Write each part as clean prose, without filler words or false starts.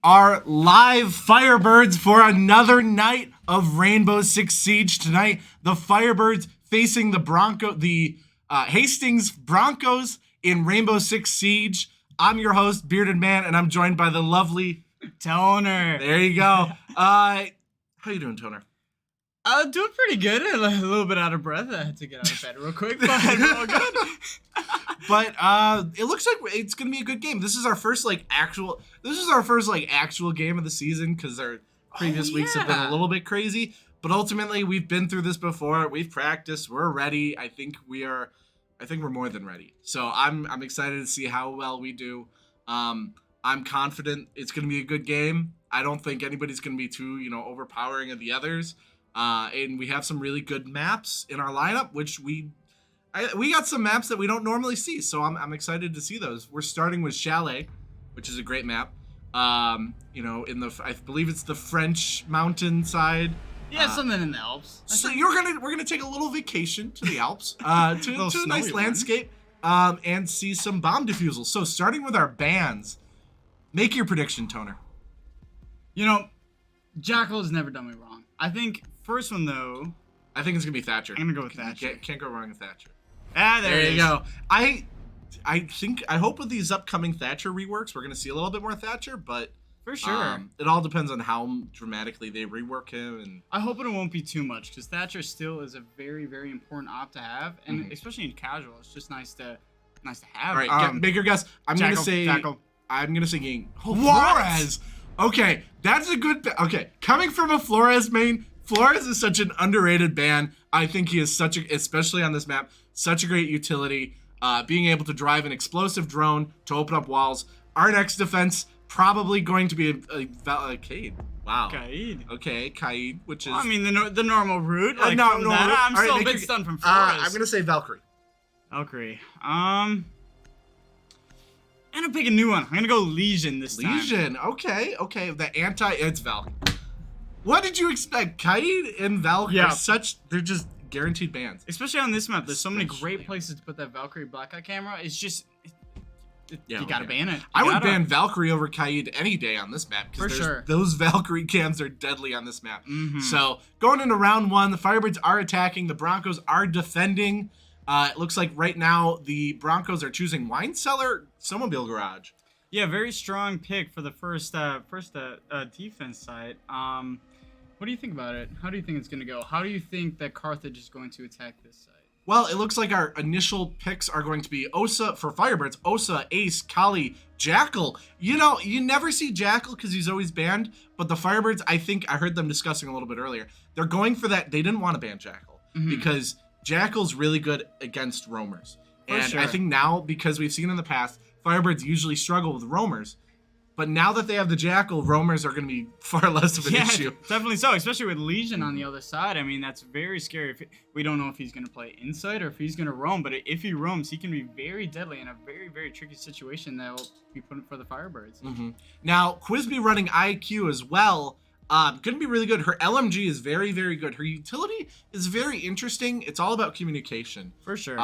Our live Firebirds for another night of Rainbow Six Siege tonight. The Firebirds facing the Hastings Broncos in Rainbow Six Siege. I'm your host, Bearded Man, and I'm joined by the lovely Toner. There you go. How you doing, Toner? Doing pretty good. A little bit out of breath. I had to get out of bed real quick, but we're all good. But it looks like it's gonna be a good game. This is our first actual game of the season because our previous weeks have been a little bit crazy. But ultimately, we've been through this before. We've practiced. We're ready. I think we're more than ready. So I'm excited to see how well we do. I'm confident it's gonna be a good game. I don't think anybody's gonna be too overpowering of the others. And we have some really good maps in our lineup, which we got some maps that we don't normally see, so I'm excited to see those. We're starting with Chalet, which is a great map. I believe it's the French mountainside. Yeah, something in the Alps. So we're gonna take a little vacation to the Alps, to a nice landscape, and see some bomb defusals. So starting with our bands, make your prediction, Toner. Jackal has never done me wrong. I think first one though. I think it's gonna be Thatcher. I'm gonna go with Thatcher. Can't go wrong with Thatcher. There you go. I hope with these upcoming Thatcher reworks, we're gonna see a little bit more Thatcher, but for sure, it all depends on how dramatically they rework him. And I hope it won't be too much because Thatcher still is a very, very important op to have, and especially in casual, it's just nice to have. All right, make your guess. I'm gonna say Ging. Oh, Flores. Okay, that's a good. Okay, coming from a Flores main. Flores is such an underrated ban. I think he is especially on this map, such a great utility. Being able to drive an explosive drone to open up walls. Our next defense probably going to be a Kaid. Wow. Kaid. Okay, Kaid, which is. Well, I mean the normal route. I'm right, still a bit stunned from Flores. I'm gonna say Valkyrie. Valkyrie. I'm gonna pick a new one. I'm gonna go Legion this time. Legion. Okay. It's Valkyrie. What did you expect? Kaid and Valkyrie are they're just guaranteed bans. Especially on this map, there's so many great places to put that Valkyrie black eye camera. It's just, you gotta ban it. I would ban Valkyrie over Kaid any day on this map. For sure. Those Valkyrie cams are deadly on this map. So going into round one, the Firebirds are attacking. The Broncos are defending. It looks like right now the Broncos are choosing Wine Cellar, Snowmobile Garage. Yeah, very strong pick for the first defense side. What do you think about it? How do you think it's going to go? How do you think that Carthage is going to attack this side? Well, it looks like our initial picks are going to be Osa for Firebirds. Osa, Ace, Kali, Jackal. You never see Jackal because he's always banned. But the Firebirds, I think I heard them discussing a little bit earlier. They're going for that. They didn't want to ban Jackal because Jackal's really good against roamers. And I think now, because we've seen in the past, Firebirds usually struggle with roamers. But now that they have the Jackal, roamers are going to be far less of an issue. Definitely so, especially with Legion on the other side. I mean, that's very scary. We don't know if he's going to play inside or if he's going to roam. But if he roams, he can be very deadly in a very, very tricky situation that will be put for the Firebirds. Now, Quizby running IQ as well. Going to be really good. Her LMG is very, very good. Her utility is very interesting. It's all about communication. For sure.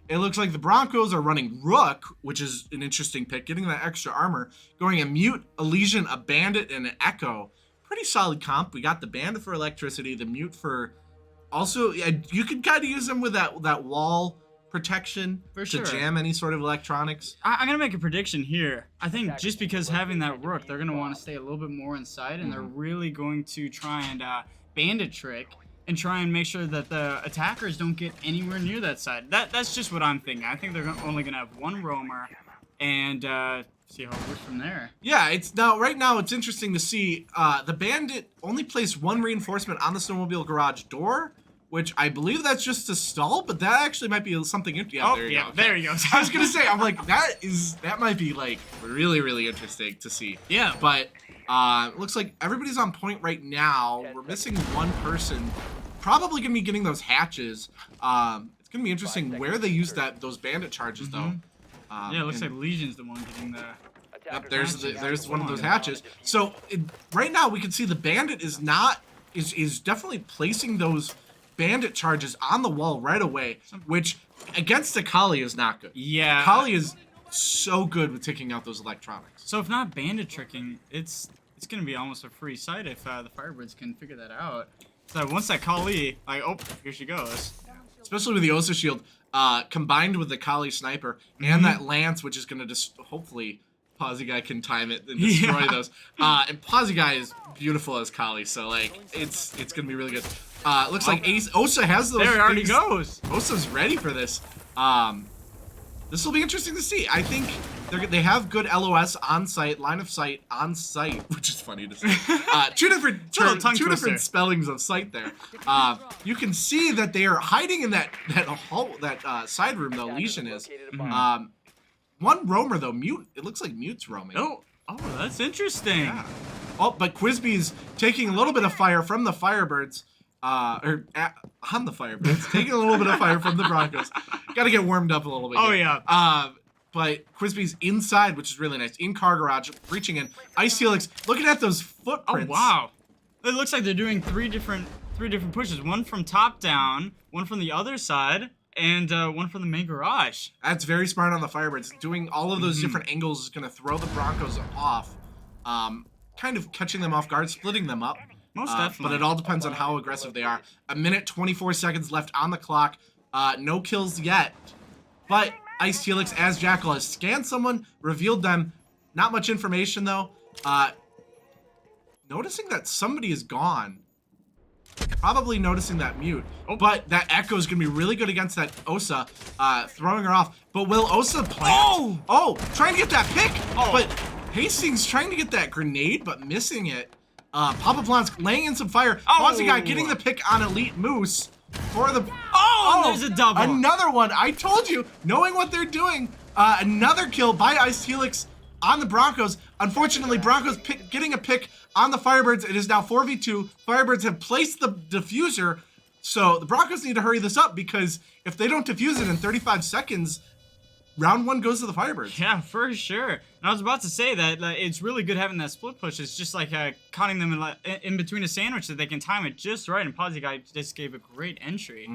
It looks like the Broncos are running Rook, which is an interesting pick, getting that extra armor, going a Mute, a Legion, a Bandit, and an Echo. Pretty solid comp. We got the Bandit for electricity, the Mute for... Also, you can kind of use them with that wall protection to jam any sort of electronics. I'm going to make a prediction here. I think just because having that Rook, they're going to want to stay a little bit more inside, and they're really going to try and Bandit trick and try and make sure that the attackers don't get anywhere near that side. That's just what I'm thinking. I think they're only going to have one roamer and see how it works from there. Yeah, right now it's interesting to see the Bandit only placed one reinforcement on the Snowmobile Garage door, which I believe that's just to stall, but that actually might be something. Yeah, there you go. There you go. I was gonna say, I'm like, that might be like really, really interesting to see. Yeah. But looks like everybody's on point right now. We're missing one person. Probably gonna be getting those hatches. It's gonna be interesting where they use those bandit charges though. Yeah, it looks like Legion's the one getting the. Yep, there's one of those hatches. So right now we can see the bandit is definitely placing those bandit charges on the wall right away, which against the Kali is not good. Yeah. Kali is so good with taking out those electronics. So if not bandit tricking, it's gonna be almost a free sight if the Firebirds can figure that out. So once that Kali, like, oh, here she goes. Especially with the Osa shield, combined with the Kali sniper and that lance, which is gonna just hopefully Posy Guy can time it and destroy those. And Posy Guy is beautiful as Kali, so like it's gonna be really good. Looks like Osa has those. There it already goes. Osa's ready for this. This will be interesting to see. I think they have good LOS on site, line of sight on site, which is funny to say. Two different spellings of sight there. You can see that they are hiding in that side room though. Legion is. One roamer though, Mute. It looks like Mute's roaming. Oh, that's interesting. Yeah. Oh, but Quizby's taking a little bit of fire from the Firebirds. On the Firebirds, taking a little bit of fire from the Broncos. Got to get warmed up a little bit. Oh here. yeah. But Quizby's inside, which is really nice. In car garage, reaching in. Ice Helix, looking at those footprints. Oh wow. It looks like they're doing three different pushes. One from top down, one from the other side, and one from the main garage. That's very smart on the Firebirds. Doing all of those different angles is going to throw the Broncos off. Kind of catching them off guard, splitting them up. Most definitely. But it all depends on how aggressive they are. 1:24 left on the clock. No kills yet. But Ice Helix as Jackal has scanned someone, revealed them. Not much information though. Noticing that somebody is gone. Probably noticing that Mute. But that Echo is going to be really good against that Osa, throwing her off. But will Osa plant? Oh, trying to get that pick. But Hastings trying to get that grenade, but missing it. Papa Blanc laying in some fire. Posy Guy getting the pick on Elite Moose for the... There's a double. Another one. I told you, knowing what they're doing. Another kill by Ice Helix on the Broncos. Unfortunately, Broncos getting a pick on the Firebirds. It is now 4v2. Firebirds have placed the diffuser. So the Broncos need to hurry this up because if they don't defuse it in 35 seconds, round one goes to the Firebirds. Yeah, for sure. And I was about to say that it's really good having that split push. It's just like cutting them in between a sandwich that they can time it just right. And Posy Guy just gave a great entry.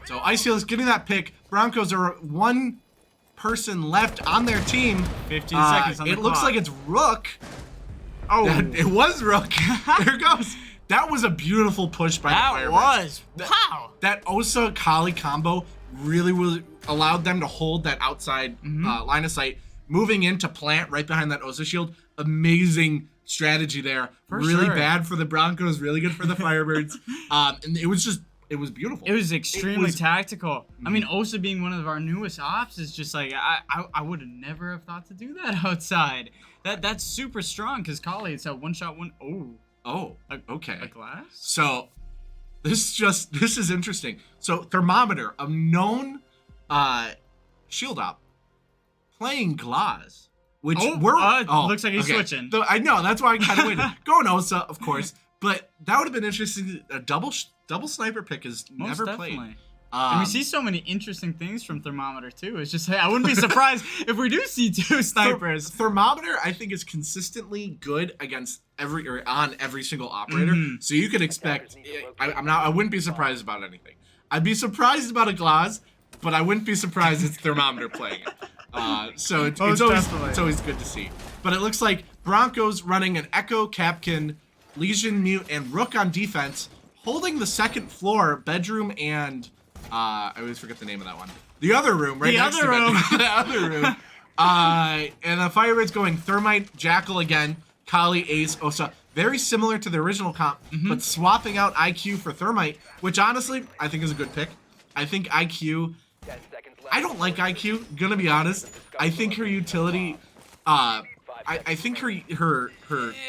So Ice Helix getting that pick. Broncos are one person left on their team. 15 seconds on the It clock. looks like it's Rook. It was Rook. There it goes. That was a beautiful push by the Firebirds. Wow. That Osa Kali combo really allowed them to hold that outside line of sight, moving into plant right behind that Osa shield. Amazing strategy there. Really bad for the Broncos, really good for the Firebirds. And it was beautiful. It was extremely tactical. I mean, Osa being one of our newest ops is just like, I would have never have thought to do that outside. That's super strong because Kali, it's a one-shot one. Okay. A glass? So this is interesting. So Thermometer, a known shield op, playing Glass, which looks like he's switching. I know, that's why I kind of waited. Going Osa, of course, but that would have been interesting. A double sniper pick is never played. And we see so many interesting things from Thermometer too. It's just, I wouldn't be surprised if we do see two snipers. Thermometer, I think, is consistently good against on every single operator. So you could expect. I wouldn't be surprised about anything. I'd be surprised about a Glass, but I wouldn't be surprised it's Thermometer playing it. So it's always good to see. But it looks like Broncos running an Echo, Capkin, Legion, Mute, and Rook on defense, holding the second floor, bedroom, and I always forget the name of that one. The other room, right next to it. The other room. And the Firebirds going Thermite, Jackal again, Kali, Ace, Osa. Very similar to the original comp, but swapping out IQ for Thermite, which honestly, I think is a good pick. I think IQ... I don't like IQ, gonna be honest. I think her utility I think her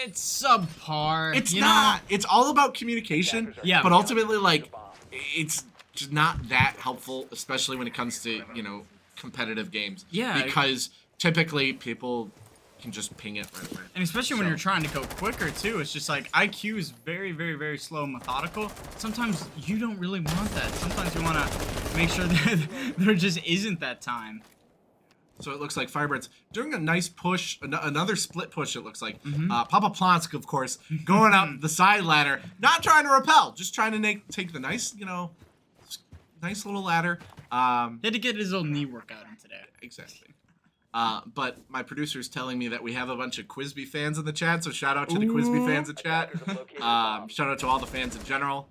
It's subpar. it's not. It's all about communication. Yeah. But ultimately, like, it's just not that helpful, especially when it comes to, you know, competitive games. Yeah. Because typically people can just ping it right away. And especially when you're trying to go quicker too, it's just like IQ is very, very, very slow and methodical. Sometimes you don't really want that. Sometimes you want to make sure that there just isn't that time. So it looks like Firebirds doing a nice push, another split push, it looks like. Papa Plonsk, of course, going up the side ladder, not trying to repel, just trying to take the nice, you know, nice little ladder. He had to get his little knee workout in today. Exactly. But my producer's telling me that we have a bunch of Quizby fans in the chat, so shout out to the Quizby fans in chat. Shout out to all the fans in general.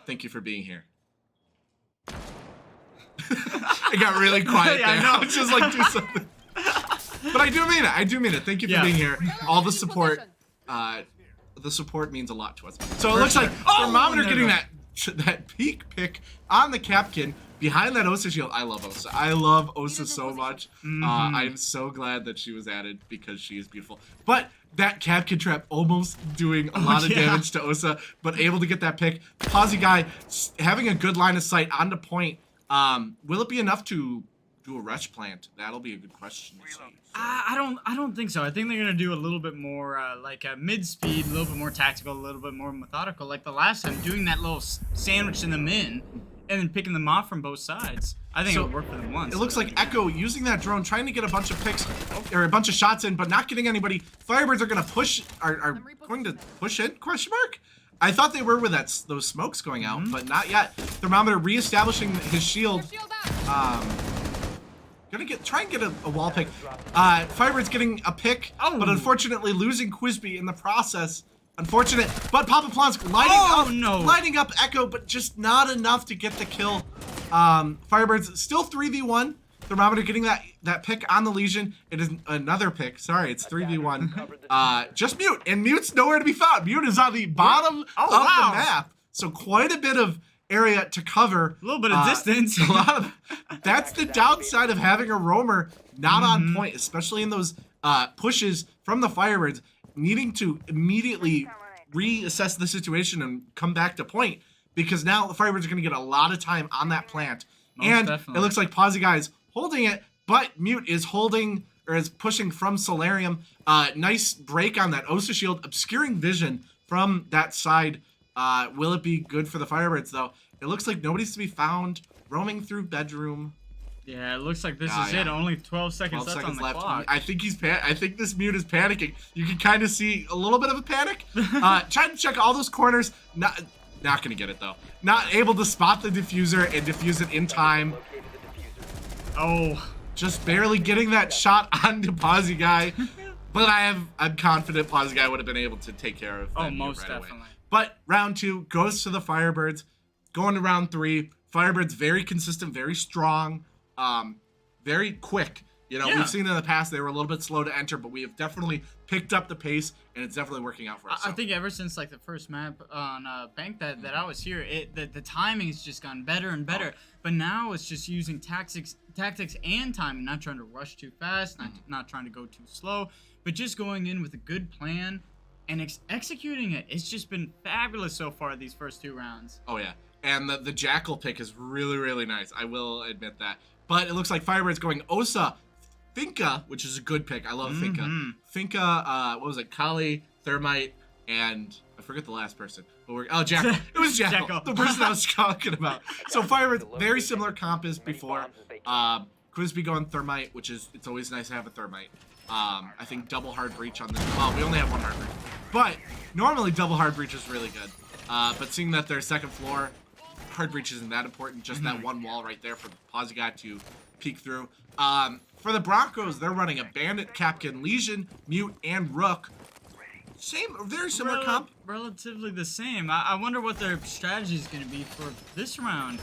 Thank you for being here. It got really quiet there. I know. It's just like, do something. But I do mean it. I do mean it. Thank you for being here. All the support. The support means a lot to us. So it looks like Thermometer getting that peak pick on the Capkin behind that Osa shield. I love Osa. I love Osa so much. I'm so glad that she was added because she is beautiful. But that Capkin trap almost doing a lot of damage to Osa, but able to get that pick. Posy guy having a good line of sight onto point. Will it be enough to do a rush plant? That'll be a good question to see. I don't think so. I think they're gonna do a little bit more like mid-speed, a little bit more tactical, a little bit more methodical, like the last time, doing that little sandwich in them in, and then picking them off from both sides. I think it'll work for them once. It looks like Echo using that drone, trying to get a bunch of picks or a bunch of shots in, but not getting anybody. Firebirds are gonna push, are going to push in? Question mark. I thought they were with those smokes going out, but not yet. Thermometer reestablishing his shield. Gonna try and get a wall pick. Firebirds getting a pick, but unfortunately losing Quizby in the process. Unfortunate, but Papa Plonsk lighting up Echo, but just not enough to get the kill. Firebirds still 3v1. Thermometer getting that pick on the Legion. It is another pick. Sorry, it's 3v1. Just Mute, and Mute's nowhere to be found. Mute is on the bottom of the map, so quite a bit of area to cover. A little bit of distance. That's the downside of having a roamer not on point, especially in those pushes from the Firebirds, needing to immediately reassess the situation and come back to point, because now the Firebirds are going to get a lot of time on that plant. It looks like Posy Guy's holding it, but Mute is holding, or is pushing from Solarium. Nice break on that Osa shield, obscuring vision from that side. Will it be good for the Firebirds, though? It looks like nobody's to be found. Roaming through bedroom. Yeah, it looks like this is it. Only 12 seconds left on the clock. I think I think this Mute is panicking. You can kind of see a little bit of a panic. Trying to check all those corners. Not gonna get it though. Not able to spot the diffuser and defuse it in time. Just barely getting that shot onto Posy Guy. But I'm confident Posy Guy would have been able to take care of that most right definitely. away. But round 2 goes to the Firebirds. Going to round 3. Firebirds very consistent, very strong, very quick. You know, we've seen in the past they were a little bit slow to enter, but we have definitely picked up the pace, and it's definitely working out for us. I think ever since like the first map on Bank that I was here, the timing has just gotten better and better. But now it's just using tactics and timing, not trying to rush too fast, not trying to go too slow, but just going in with a good plan and executing it. It's just been fabulous so far these first 2 rounds. Oh yeah, and the Jackal pick is really, really nice. I will admit that. But it looks like Firebirds going Osa, Finka, which is a good pick. I love Finka. Finka, what was it? Kali, Thermite, and I forget the last person. But Jackal. It was Jackal. The person I was talking about. So Firebirds, very similar comp as before. Quizby going Thermite, which is, it's always nice to have a Thermite. I think double hard breach on this. Well, we only have 1 hard breach. But normally double hard breach is really good. But seeing that their second floor, hard breach isn't that important. Just that 1 wall right there for the Posy guy to peek through. For the Broncos, they're running a Bandit, Capkin, Legion, Mute, and Rook. Very similar comp. Relatively the same. I wonder what their strategy is going to be for this round.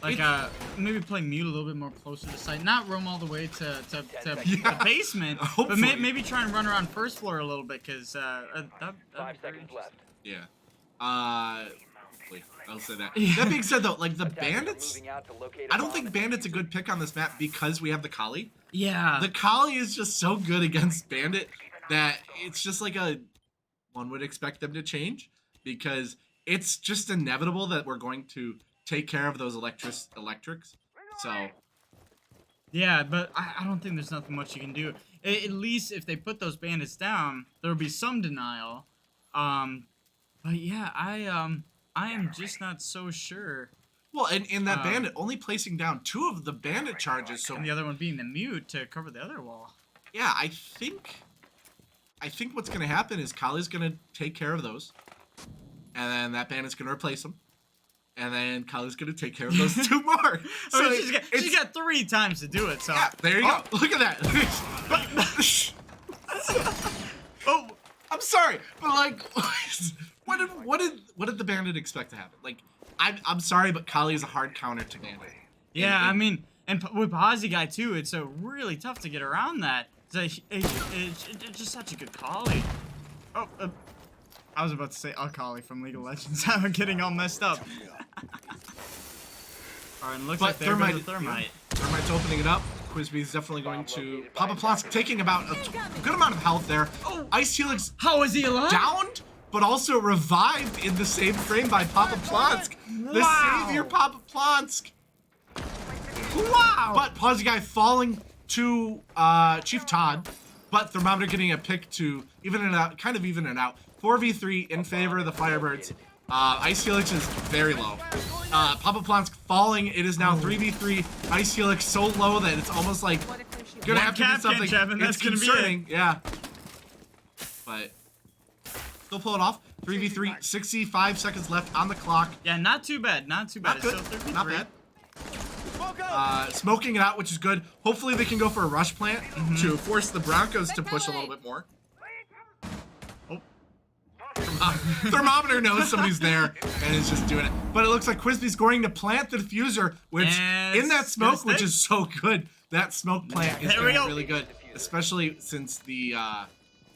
Like, maybe play Mute a little bit more closer to site. Not roam all the way to the basement, but maybe try and run around first floor a little bit, because 5 seconds left. Yeah. I'll say that. That being said, though, like the Bandits, I don't think Bandit's a good pick on this map because we have the Kali. Yeah. The Kali is just so good against Bandit that it's just like one would expect them to change, because it's just inevitable that we're going to take care of those electrics. So Yeah, but I don't think there's nothing much you can do. At least if they put those bandits down, there will be some denial. But yeah, I am just not so sure. well, and that bandit only placing down 2 of the bandit charges, so And the other one being the mute to cover the other wall. yeah, I think what's gonna happen is Kali's gonna take care of those, and then that bandit's gonna replace them, and then Kali's gonna take care of those 2 more. So I mean, she's got 3 times to do it. So yeah, there you go. Look at that. oh, I'm sorry, but like, what did the bandit expect to happen? Like, I'm sorry, but Kali is a hard counter to bandit. yeah, I mean, and with Posy guy too, it's really tough to get around that. It's just such a good collie. Oh, I was about to say a collie from League of Legends. I'm getting all messed up. All right, and looks like there's a thermite. Thermite's opening it up. Quizbee's definitely going to Papa Plotsk taking about a good amount of health there. Oh. Ice Helix How is he alive? downed, but also revived in the same frame by Papa Plotsk. The Wow. savior Papa Plotsk. Wow! But Posy Guy falling to Chief Todd, but Thermometer getting a pick to even it out, kind of even it out. 4v3 in favor of the Firebirds. Ice Helix is very low. Papa Plotsk falling. It is now 3v3. Ice Helix so low that it's almost like gonna have to be something. That's It's gonna be concerning, yeah. But still pull it off. 3v3, 65 seconds left on the clock. Yeah, not too bad. Not too bad. Not good. It's still 3v3. Not bad. Smoking it out, which is good. Hopefully they can go for a rush plant to force the Broncos to push a little bit more. Oh. Thermometer knows somebody's there and is just doing it. But it looks like Quizbee's going to plant the diffuser, which And in that it's smoke, gonna which is so good. That smoke plant is There going we to be go. really good, especially since the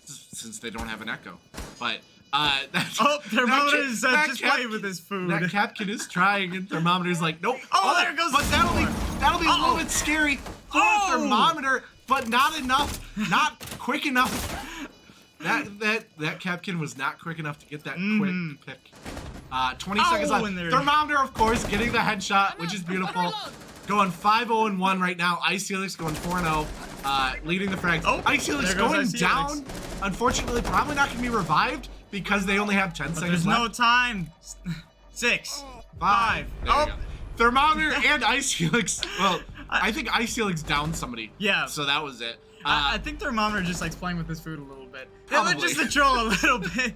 since they don't have an echo. But Thermometer is that just Cap- playing with his food. That Capkin is trying, and Thermometer's like, nope. Oh, there goes But the that'll be a little Uh-oh. bit scary for Oh. Thermometer, but not enough, not quick enough. That Capkin was not quick enough to get that quick pick. 20 seconds left. and there- Thermometer, of course, getting the headshot, which is beautiful. Going 5-0-1 right now. Ice Helix going 4-0, leading the frags. Oh, Ice Helix there goes going Ice Helix. down. Unfortunately, probably not going to be revived because they only have 10 But seconds there's left. no time. 6, 5. There Oh, you go. Thermometer and Ice Helix. Well, I think Ice Helix downed somebody. Yeah. So that was it. I think Thermometer just likes playing with his food a little bit. Probably. Just to troll a little bit.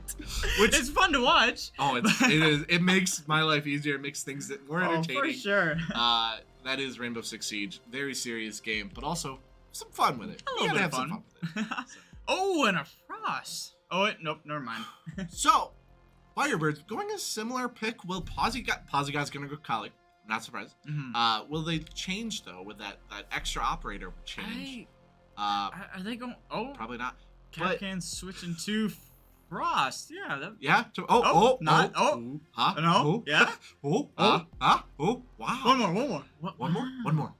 Which- It's fun to watch. Oh, it is. It makes my life easier. It makes things that more entertaining. Oh, for sure. That is Rainbow Six Siege. Very serious game, but also some fun with it. A little You bit gotta of have some fun. fun with it. Oh, and a frost. Oh, wait, nope, never mind. So, Firebirds going a similar pick. Will Posy Guy's gonna go Kali. Not surprised. Will they change though with that extra operator change? Are they going? Oh, Probably not. But Capcan switching to frost. Yeah. That, yeah. Not- Huh? No, Oh, yeah. Oh. Oh. Oh. Wow. One more. One more.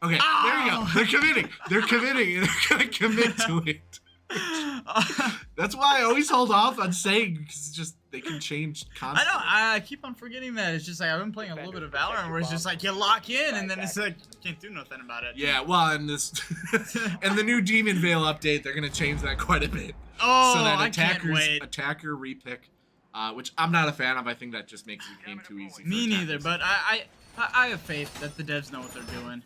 Okay, there you go. Ow. They're committing. They're gonna commit to it. That's why I always hold off on saying, because it's just they can change I constantly. know. I keep on forgetting that. It's just like I've been playing a little bit of Valorant where it's just like you lock in and then it's like you can't do nothing about it. Yeah, well, and this and the new Demon Veil update, they're gonna change that quite a bit. Oh, So that I can't wait. attacker repick, which I'm not a fan of. I think that just makes the game too easy. For Me neither, attackers. but I have faith that the devs know what they're doing.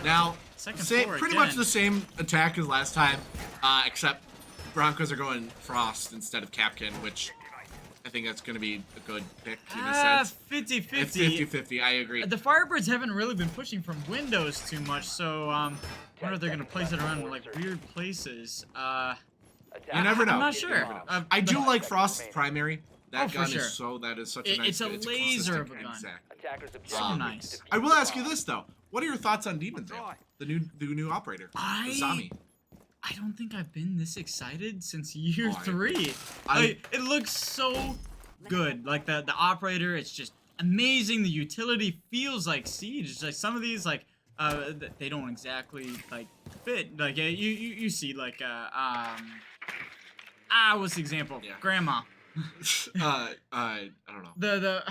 Now, Second floor pretty again. much the same attack as last time, except Broncos are going Frost instead of Capkin, which I think that's going to be a good pick in a sense. 50-50. It's 50-50, I agree. The Firebirds haven't really been pushing from windows too much, so I wonder if they're gonna place it around like weird places. You never know. I'm not sure. I do like Frost's primary. That Oh, for gun sure. that is such a nice It's a laser of a gun. Exact. So nice. I will ask you this though. What are your thoughts on Demon Veil? The new operator. The Zami. I don't think I've been this excited since year Oh, 3. It looks so good. Like the operator, it's just amazing. The utility feels like Siege. It's like some of these like they don't exactly like fit. Like you see like what's the example? Yeah. Grandma. I don't know. The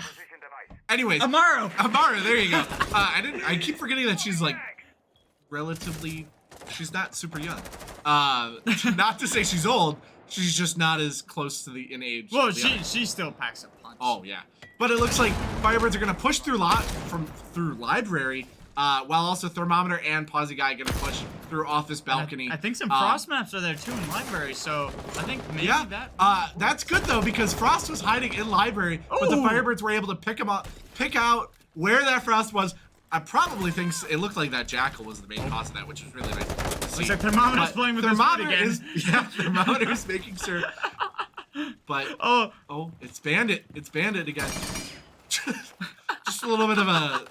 Anyways, Amaro. Amara, there you go. I keep forgetting that she's like she's not super young. Not to say she's old. She's just not as close to in age. Well, she still packs a punch. Oh yeah, but it looks like Firebirds are gonna push through library, while also Thermometer and Pawsy Guy gonna push through office balcony. I think some frost maps are there too in library, so I think maybe that's good though because Frost was hiding in library, but the Firebirds were able to pick out where that Frost was. I probably think it looked like that Jackal was the main cause of that, which was really nice to see. Looks like Thermometer's playing with Thermometer again. Thermometer is making sure. But it's Bandit. It's Bandit again. Just a little bit of a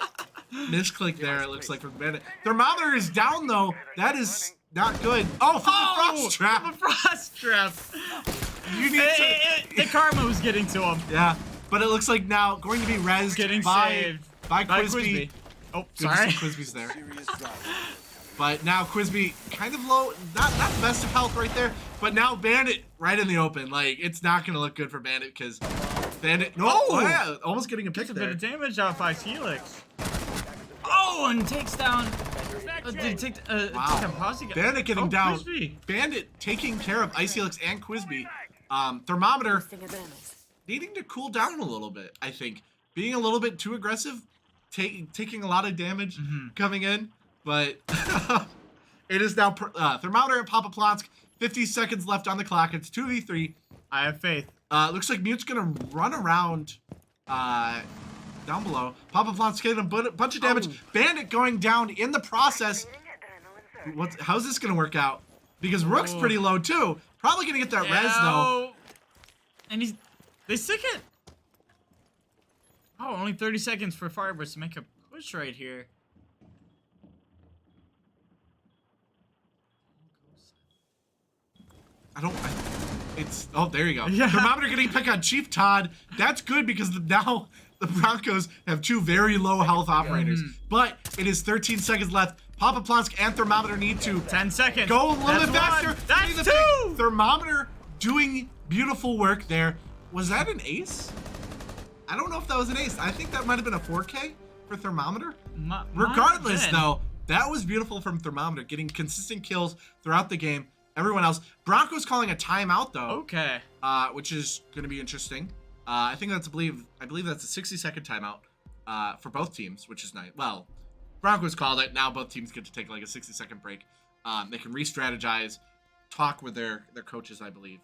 misclick there. It looks like from Bandit. Thermometer is down though. That is not good. Oh, from the frost trap. The frost trap. You need the karma was getting to him. Yeah, but it looks like now going to be rezzed by Quizby. Oh, good sorry. Quizby's there. But now Quizby kind of low, not the best of health right there, but now Bandit right in the open. Like, it's not going to look good for Bandit because Bandit, almost getting a pick Gets a there. bit of damage off by Helix. Oh, and takes down, takes down Pawsy Guy. Bandit getting down. Quizby. Bandit taking care of Ice Helix and Quizby. Thermometer needing to cool down a little bit, I think. Being a little bit too aggressive, taking a lot of damage coming in. But it is now Thermometer and Papa Plonsk. 50 seconds left on the clock. It's 2v3. I have faith. Looks like Mute's gonna run around down below. Papa Plonsk getting a bunch of damage. Bandit going down in the process. How's this gonna work out? Because Rook's pretty low too. Probably gonna get that res though. And they stick it. Oh, only 30 seconds for Firebirds to make a push right here. There you go. Yeah. Thermometer getting picked on Chief Todd. That's good because now the Broncos have two very low health operators. But it is 13 seconds left. Papa Plonsk and Thermometer need to 10 seconds. Go a little bit faster. That's two. Thermometer doing beautiful work there. Was that an ace? I don't know if that was an ace. I think that might have been a 4K for Thermometer. Regardless, though, that was beautiful from Thermometer, getting consistent kills throughout the game. Everyone else. Broncos calling a timeout, though. Okay. Which is going to be interesting. I think that's, I believe that's a 60-second timeout for both teams, which is nice. Well, Broncos called it. Now both teams get to take like a 60-second break. They can re-strategize, talk with their coaches, I believe,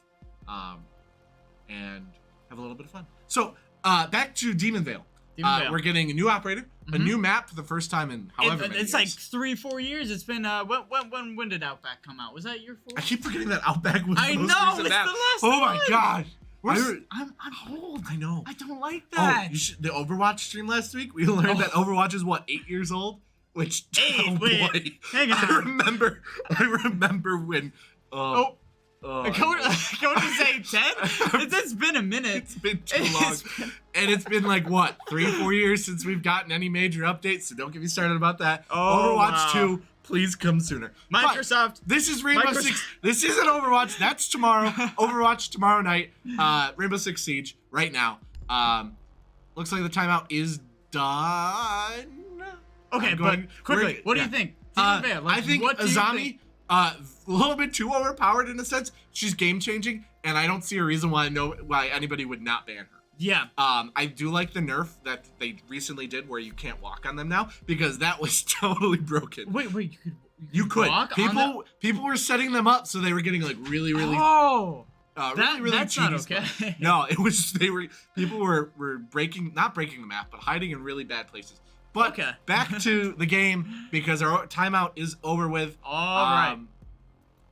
and have a little bit of fun. So, back to Demon Vale. We're getting a new operator, a new map for the first time in however many years. Like 3-4 years. It's been when did Outback come out? Was that year 4? I keep forgetting that Outback was the most know, recent it's map. the last Oh my one. god. I'm old. I know. I don't like that. The Overwatch stream last week, we learned that Overwatch is what, 8 years old? Which wait, hang on. I remember when Go to say 10? It's been a minute. It's been too long. And it's been like, what, 3-4 years since we've gotten any major updates, so don't get me started about that. Overwatch 2, please come sooner. Microsoft. But this is Rainbow Six. This isn't Overwatch. That's tomorrow. Overwatch tomorrow night. Rainbow Six Siege right now. Looks like the timeout is done. Okay, but quickly, what do you think? I think Azami, a little bit too overpowered in a sense. She's game changing, and I don't see a reason why anybody would not ban her. Yeah. I do like the nerf that they recently did where you can't walk on them now because that was totally broken. Wait, you could. Walk People were setting them up so they were getting like really really that's not okay. Stuff. No, it was people were not breaking the map, but hiding in really bad places. But back to the game because our timeout is over with. All right.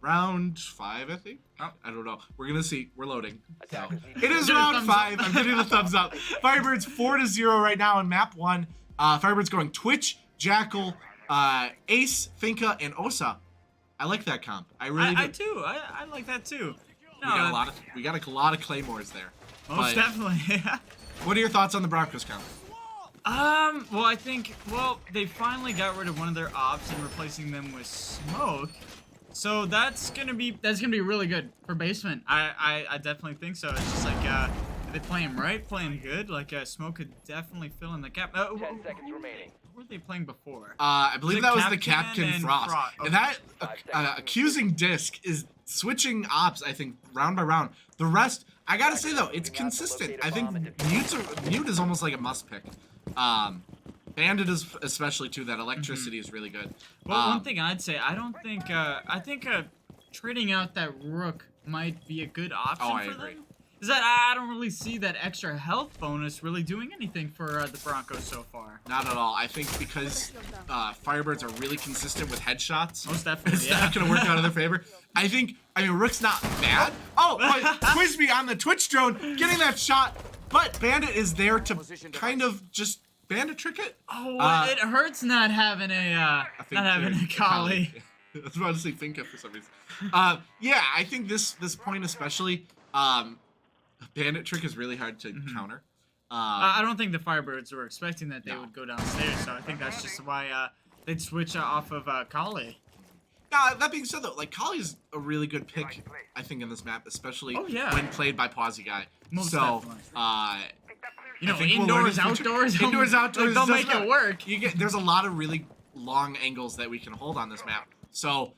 Round 5, I think. I don't know. We're gonna see. We're loading. So. It Give is it a round thumbs 5. up. I'm giving the thumbs up. Firebirds 4-0 right now on map 1. Firebirds going Twitch, Jackal, Ace, Finka, and Osa. I like that comp. I really do. I too. I like that too. We got a lot of claymores there. Most definitely. What are your thoughts on the Broncos comp? Well, I think, they finally got rid of one of their ops and replacing them with smoke. So that's gonna be really good for basement. I definitely think so. It's just like, if they play him right, play him good, like, smoke could definitely fill in the gap. 10 seconds remaining. Who were they playing before? I believe that was the Captain Captain and Frost. Okay. And that accusing disc is switching ops, I think, round by round. The rest, I gotta say though, it's consistent. I think Mute is almost like a must pick. Bandit is especially too. That electricity is really good. Well, one thing I'd say, I think trading out that Rook might be a good option I for agree. them. Is that I don't really see that extra health bonus really doing anything for the Broncos so far. Not at all. I think because Firebirds are really consistent with headshots, Most definitely, it's not going to work out in their favor. I mean, Rook's not bad. Oh, but Quizby on the Twitch drone getting that shot, but Bandit is there to kind of just Bandit trick it. Oh, it hurts not having a collie. I was about to say Finka for some reason. Yeah, I think this point especially, Bandit trick is really hard to counter. I don't think the Firebirds were expecting that they would go downstairs, so I think that's just why they'd switch off of Collie. Now, that being said though, like Collie's a really good pick, I think, in this map, especially when played by Pawsy Guy. Most so, you know, indoors, outdoors, they'll make it work. There's a lot of really long angles that we can hold on this map. So,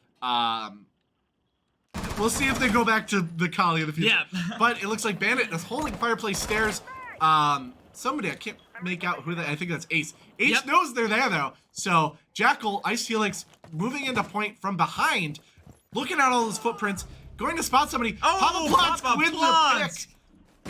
we'll see if they go back to the Collie in the future. Yeah. But it looks like Bandit is holding Fireplace stairs. Somebody, I can't make out who I think that's Ace. Ace knows they're there though. So Jackal, Ice Helix moving into point from behind, looking at all those footprints, going to spot somebody. Papa Plants with the pick.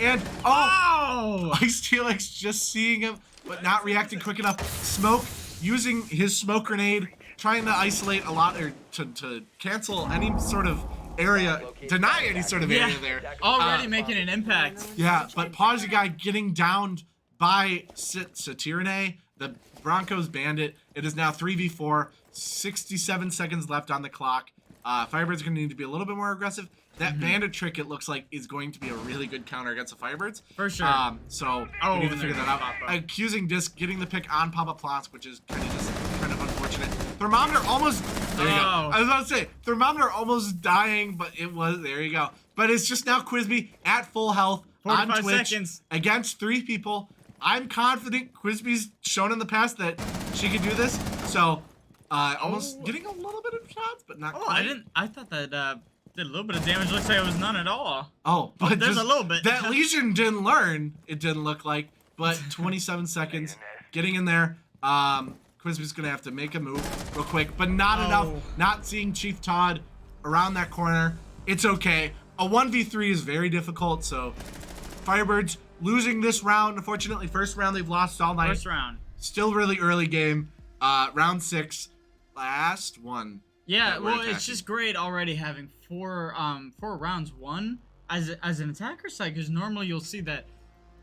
And Ice Helix just seeing him, but not reacting quick enough. Smoke using his smoke grenade, trying to isolate a lot or to cancel any sort of area, deny any sort of area there. Already making an impact. Yeah, but Pawsy Guy getting downed by Satyrine, the Broncos Bandit. It is now 3v4, 67 seconds left on the clock. Firebirds are going to need to be a little bit more aggressive. That Bandit trick, it looks like, is going to be a really good counter against the Firebirds. For sure. So we need to figure that out. Accusing Disc getting the pick on Papa Plants, which is kind of unfortunate. Thermometer almost, there you go. I was about to say, Thermometer almost dying, but it was, there you go. But it's just now Quizby at full health on Twitch against 3 people. I'm confident Quizby's shown in the past that she can do this. So, almost getting a little bit of shots, but not quite. I thought that did a little bit of damage. Looks like it was none at all. Oh, but there's a little bit. That Legion didn't learn, it didn't look like, but 27 seconds getting in there. Quizby's gonna have to make a move real quick, but not enough. Not seeing Chief Todd around that corner. It's okay. A 1v3 is very difficult, so Firebirds losing this round. Unfortunately, first round they've lost all night. First round. Still really early game. Round 6, last one. Yeah, well, it's just great already having four rounds won as an attacker side, because normally you'll see that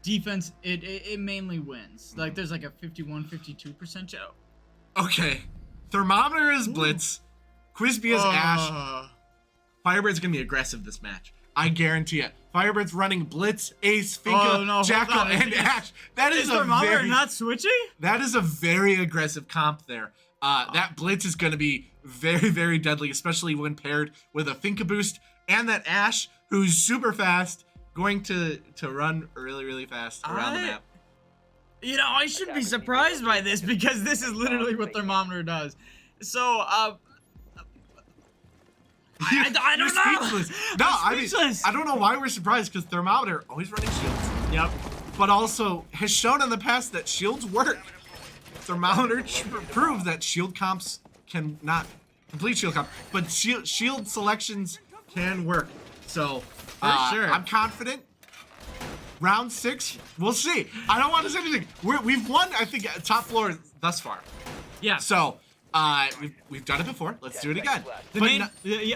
defense it mainly wins. Like there's like a 51-52% show. Okay, Thermometer is Blitz, Quizby is Ash. Firebird's gonna be aggressive this match. I guarantee it. Firebird's running Blitz, Ace, Finka, Jackal, and Ash. That is Thermometer not switching? That is a very aggressive comp there. That Blitz is gonna be very, very deadly, especially when paired with a Finka boost and that Ash, who's super fast, going to run really, really fast around the map. You know, I should be surprised by this because this is literally what Thermometer does. So, I don't know. No, I mean, I don't know why we're surprised, because Thermometer always running shields. Yep. But also has shown in the past that shields work. Thermometer proves that shield comps can not complete shield comp, but shield selections can work. So, I'm confident. Round 6, we'll see. I don't want to say anything. We've won, I think, top floor thus far. Yeah. So, we've done it before. Let's do it again.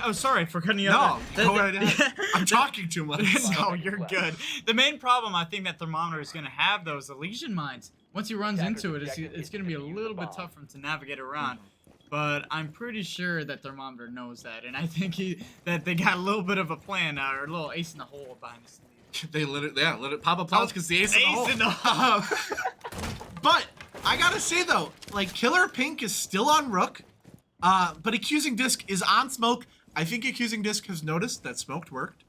Oh, sorry for cutting you off. No, go right ahead. I'm talking too much. No, you're good. The main problem I think that Thermometer is going to have, though, is the Legion mines. Once he runs into it, it's going to be a little bit tough for him to navigate around. But I'm pretty sure that Thermometer knows that, and I think that they got a little bit of a plan, or a little ace in the hole behind the sleeve. They let it pop applause because the ace in the hole. But I gotta say though, like Killer Pink is still on Rook, but Accusing Disc is on Smoke. I think Accusing Disc has noticed that Smoked worked,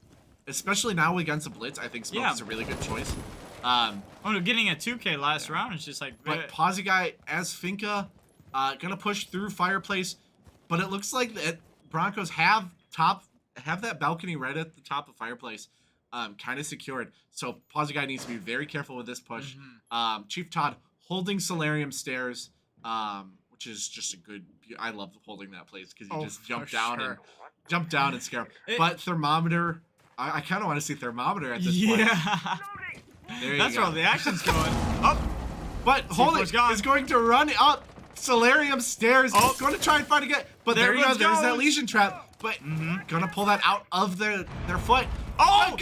especially now against a Blitz. I think Smoke is a really good choice. Getting a 2K last round is just like. But Posy Guy as Finka, gonna push through Fireplace, but it looks like that Broncos have that balcony right at the top of Fireplace, kind of secured. So Posy Guy needs to be very careful with this push. Chief Todd holding Solarium Stairs, which is just a good. I love holding that place because you just jump down and scare him. But Thermometer, I kind of want to see Thermometer at this point. That's where the action's going. Oh, but hold it. Is going to run up Solarium Stairs. Going to try and find again. But there you go. There's that Legion Trap. But gonna pull that out of their foot. Oh, what?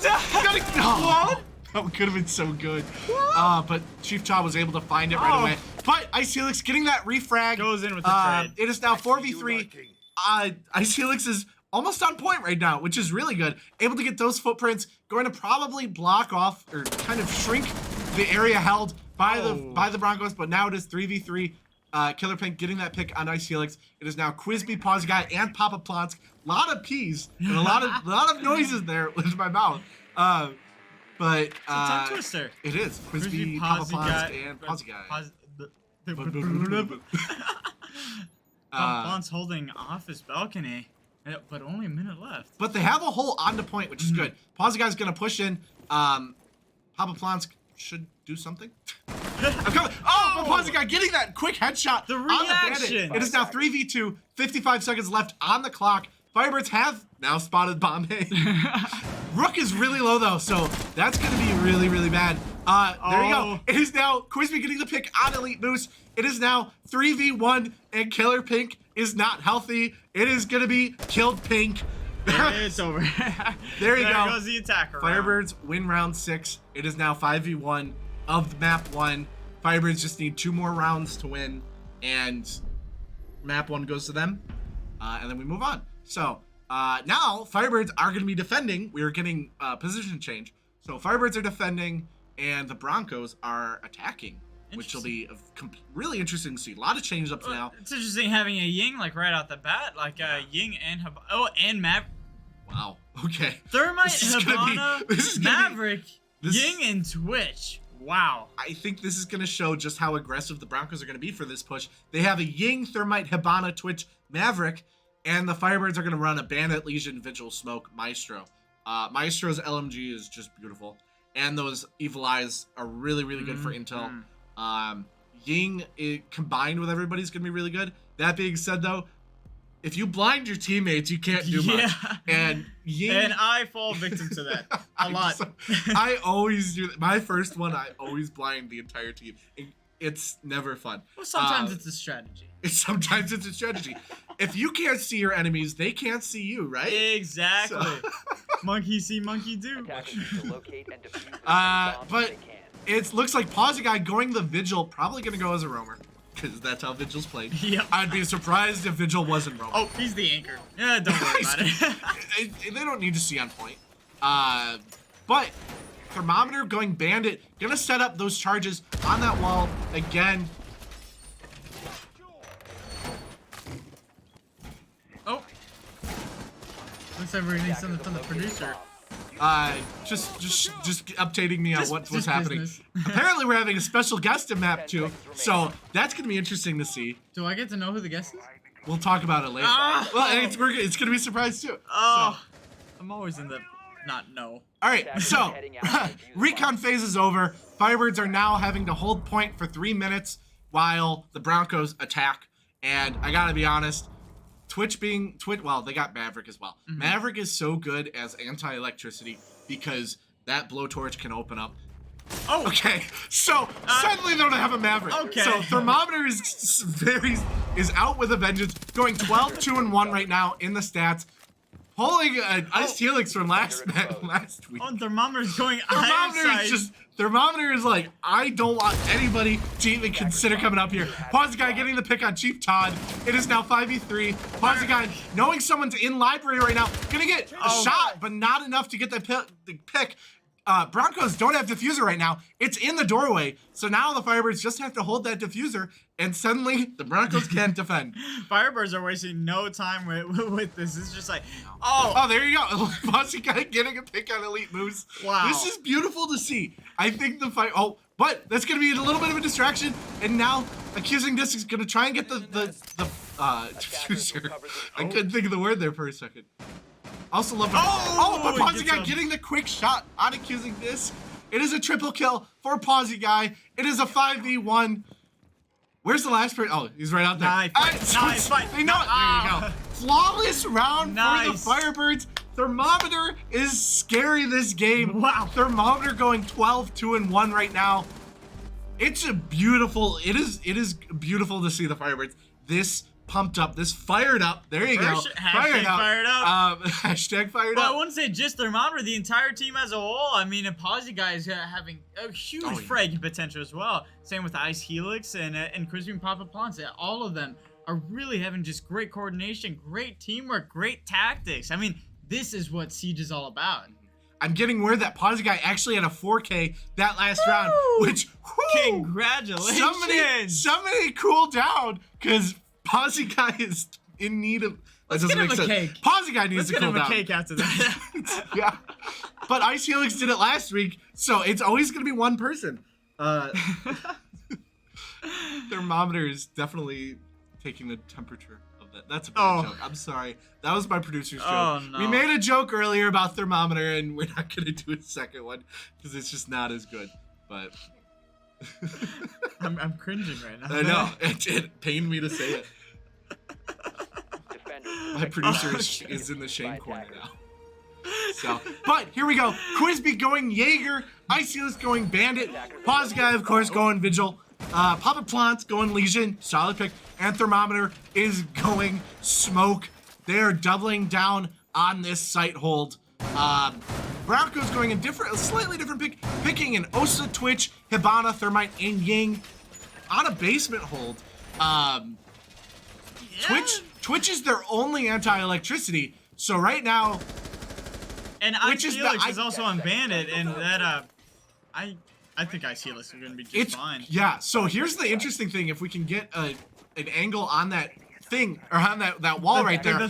That could have been so good. But Chief Todd was able to find it right away. But Ice Helix getting that refrag. Goes in with the trade. It is now 4v3. Ice Helix is almost on point right now, which is really good. Able to get those footprints. Going to probably block off or kind of shrink the area held by the Broncos. But now it is 3v3. Killer Pink getting that pick on Ice Helix. It is now Quizby, Posy Guy, and Papa Plonsk. A lot of P's and a lot of noises there with my mouth. But it's a tongue twister. It is Quizby, Papa Plonsk, and Posy Guy. Plonsk holding off his balcony, but only a minute left. But they have a hole on the point, which is good. Posy Guy's gonna push in. Papa Plonsk should do something. I'm coming. But Posy Guy getting that quick headshot the on the reaction. Bandit. It is now 3v2, 55 seconds left on the clock. Firebirds have now spotted Bombay. Rook is really low though, so that's gonna be really, really bad. There you go. It is now Quizby getting the pick on Elite Moose. It is now 3v1, and Killer Pink is not healthy. It is gonna be killed Pink. It's over. There you go. There goes the attacker. Firebirds win round 6. It is now 5v1 of map 1. Firebirds just need 2 more rounds to win, and map 1 goes to them, and then we move on. So now Firebirds are going to be defending. We are getting position change. So Firebirds are defending, and the Broncos are attacking, which will be really interesting to see. A lot of change ups now. It's interesting having a Ying like right out the bat, like Ying and and Mav. Wow. Okay. Thermite, Hibana, Maverick, Ying, and Twitch. Wow. I think this is going to show just how aggressive the Broncos are going to be for this push. They have a Ying, Thermite, Hibana, Twitch, Maverick, and the Firebirds are going to run a Bandit, Legion, Vigil, Smoke, Maestro. Maestro's LMG is just beautiful. And those Evil Eyes are really, really good for intel. Ying, combined with everybody, is going to be really good. That being said, though, if you blind your teammates, you can't do much. And Ying... And I fall victim to that a lot. I always do that. My first one, I always blind the entire team. It's never fun. Well, sometimes it's a strategy. Sometimes it's a strategy. If you can't see your enemies, they can't see you, right? Exactly. So. Monkey see, monkey do. But it looks like Posy Guy going the Vigil, probably going to go as a roamer. Because that's how Vigil's played. Yep. I'd be surprised if Vigil wasn't roaming. Oh, he's the anchor. Yeah, don't worry about it. They don't need to see on point. But Thermometer going Bandit, gonna set up those charges on that wall again. Oh. Looks like we're gonna need something from the producer. Just updating me on what's happening. Apparently we're having a special guest in map 2, so that's gonna be interesting to see. Do I get to know who the guest is? We'll talk about it later. Well, and it's gonna be a surprise too. Oh, so. I'm always in the not know. All right, so recon phase is over. Firebirds are now having to hold point for 3 minutes while the Broncos attack. And I gotta be honest, well, they got Maverick as well. Maverick is so good as anti-electricity because that blowtorch can open up. Oh, okay. So suddenly they don't have a Maverick. Okay. So Thermometer is out with a vengeance, going 12-2-1 right now in the stats. Pulling an Ice Helix from last week. Oh, Thermometer's going Thermometer is like, I don't want anybody to even consider coming up here. Posy Guy getting the pick on Chief Todd. It is now 5v3. Posy Guy, knowing someone's in library right now, gonna get a shot, but not enough to get the pick. Broncos don't have diffuser right now. It's in the doorway. So now the Firebirds just have to hold that diffuser, and suddenly the Broncos can't defend. Firebirds are wasting no time with this. It's just like, oh, there you go. Bossy guy getting a pick on Elite Moves. Wow. This is beautiful to see. I think the fight. Oh, but that's going to be a little bit of a distraction. And now Accusing Disc is going to try and get the diffuser. I couldn't think of the word there for a second. Also love but Pawsy Guy getting the quick shot on Accusing Disc. It is a triple kill for Pawsy Guy. It is a 5v1. Where's the last person? Oh, he's right out there. Nice fight. They know it. There you go. Flawless round for the Firebirds. Thermometer is scary this game. Wow. Thermometer going 12-2-1 right now. It is beautiful to see the Firebirds this pumped up, this fired up. There you go. Hashtag fired up. Hashtag fired But up. I wouldn't say just Thermometer, the entire team as a whole. I mean, a Pawsy Guy is having a huge fragging potential as well. Same with Ice Helix and Crispy and Papa Plants. All of them are really having just great coordination, great teamwork, great tactics. I mean, this is what Siege is all about. I'm getting word that Pawsy Guy actually had a 4K that last round, which congratulations. Somebody cool down, because Pawsy Guy is in need of. Let's get him a cake. Pawsy Guy needs to cool down. Let's get him a cake after that. Yeah, but Ice Helix did it last week, so it's always gonna be one person. Thermometer is definitely taking the temperature of that. That's a bad joke. I'm sorry. That was my producer's joke. Oh, no. We made a joke earlier about Thermometer, and we're not gonna do a second one because it's just not as good. But I'm cringing right now. I know. It pained me to say it. My producer is in the shame corner now. So, but here we go. Quizby going Jaeger. Ice Helix going Bandit. Pawsy Guy, of course, going Vigil. Papa Plant going Legion. Solid pick. And Thermometer is going Smoke. They are doubling down on this site hold. Broncos going a slightly different pick. Picking an Osa, Twitch, Hibana, Thermite, and Ying on a basement hold. Twitch is their only anti-electricity. So right now, and Ice Helix is also on Bandit, and that I think Ice Helix is gonna be just fine. Yeah. So here's the interesting thing: if we can get an angle on that thing or on that wall right there,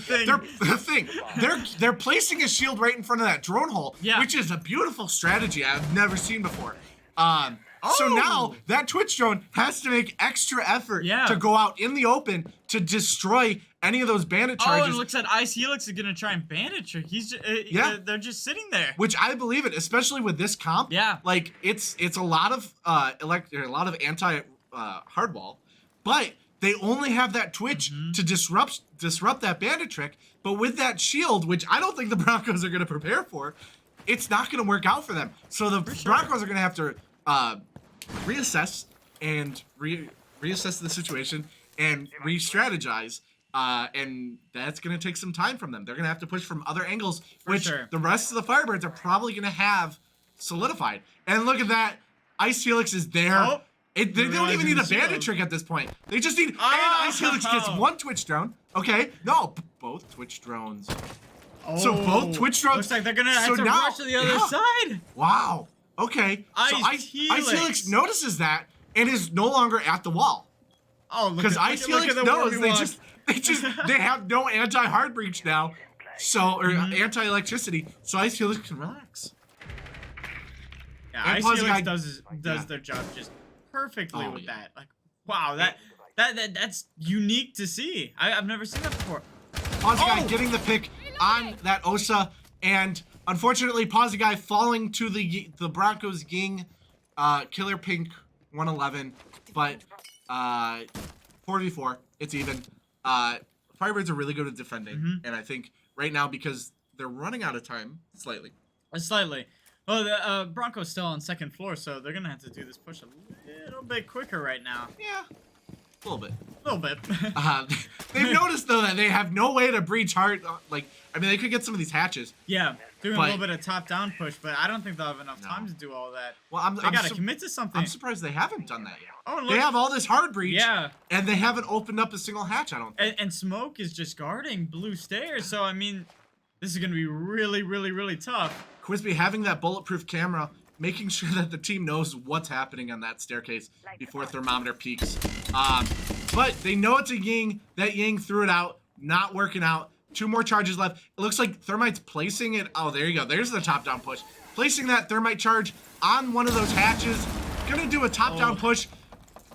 they're placing a shield right in front of that drone hole, which is a beautiful strategy I've never seen before. So now that Twitch drone has to make extra effort to go out in the open to destroy any of those bandit charges. Oh, and it looks like Ice Helix is gonna try and bandit trick. He's they're just sitting there. Which I believe it, especially with this comp. Yeah. Like it's a lot of a lot of anti hardball, but they only have that Twitch to disrupt that bandit trick. But with that shield, which I don't think the Broncos are gonna prepare for, it's not gonna work out for them. So the Broncos are gonna have to reassess and reassess the situation and re-strategize, and that's going to take some time from them. They're going to have to push from other angles, which the rest of the Firebirds are probably going to have solidified. And look at that. Ice Helix is there. They don't even need a bandit trick at this point. They just need... And Ice Helix gets one Twitch drone. Okay. No, both Twitch drones. So both Twitch drones... Looks like they're going to have to rush to the other side. Wow. Okay. Ice Helix notices that and is no longer at the wall. Oh, because Ice Helix knows they have no anti-hard breach now, or anti-electricity, so Ice Helix can relax. Yeah, Ice Helix does their job just perfectly with that. Like, wow, that's unique to see. I've never seen that before. Pawsy Guy getting the pick on that Osa, and unfortunately, Pawsy Guy falling to the Broncos Ying Killer Pink 111, but 4v4, it's even. Firebirds are really good at defending, and I think right now, because they're running out of time, slightly. Well, the Broncos still on second floor, so they're gonna have to do this push a little bit quicker right now. Yeah, a little bit. They've noticed though that they have no way to breach hard. They could get some of these hatches. Yeah, doing a little bit of top-down push, but I don't think they'll have enough time to do all that. Well, they gotta commit to something. I'm surprised they haven't done that yet. Oh, look. They have all this hard breach, and they haven't opened up a single hatch. I don't think. And Smoke is just guarding blue stairs, so I mean, This is going to be really, really, really tough. Quisby having that bulletproof camera, making sure that the team knows what's happening on that staircase before thermometer peaks. But they know it's a Ying. That Ying threw it out, not working out. 2 more charges left. It looks like Thermite's placing it. Oh, there you go. There's the top-down push. Placing that Thermite charge on one of those hatches. Gonna do a top-down push.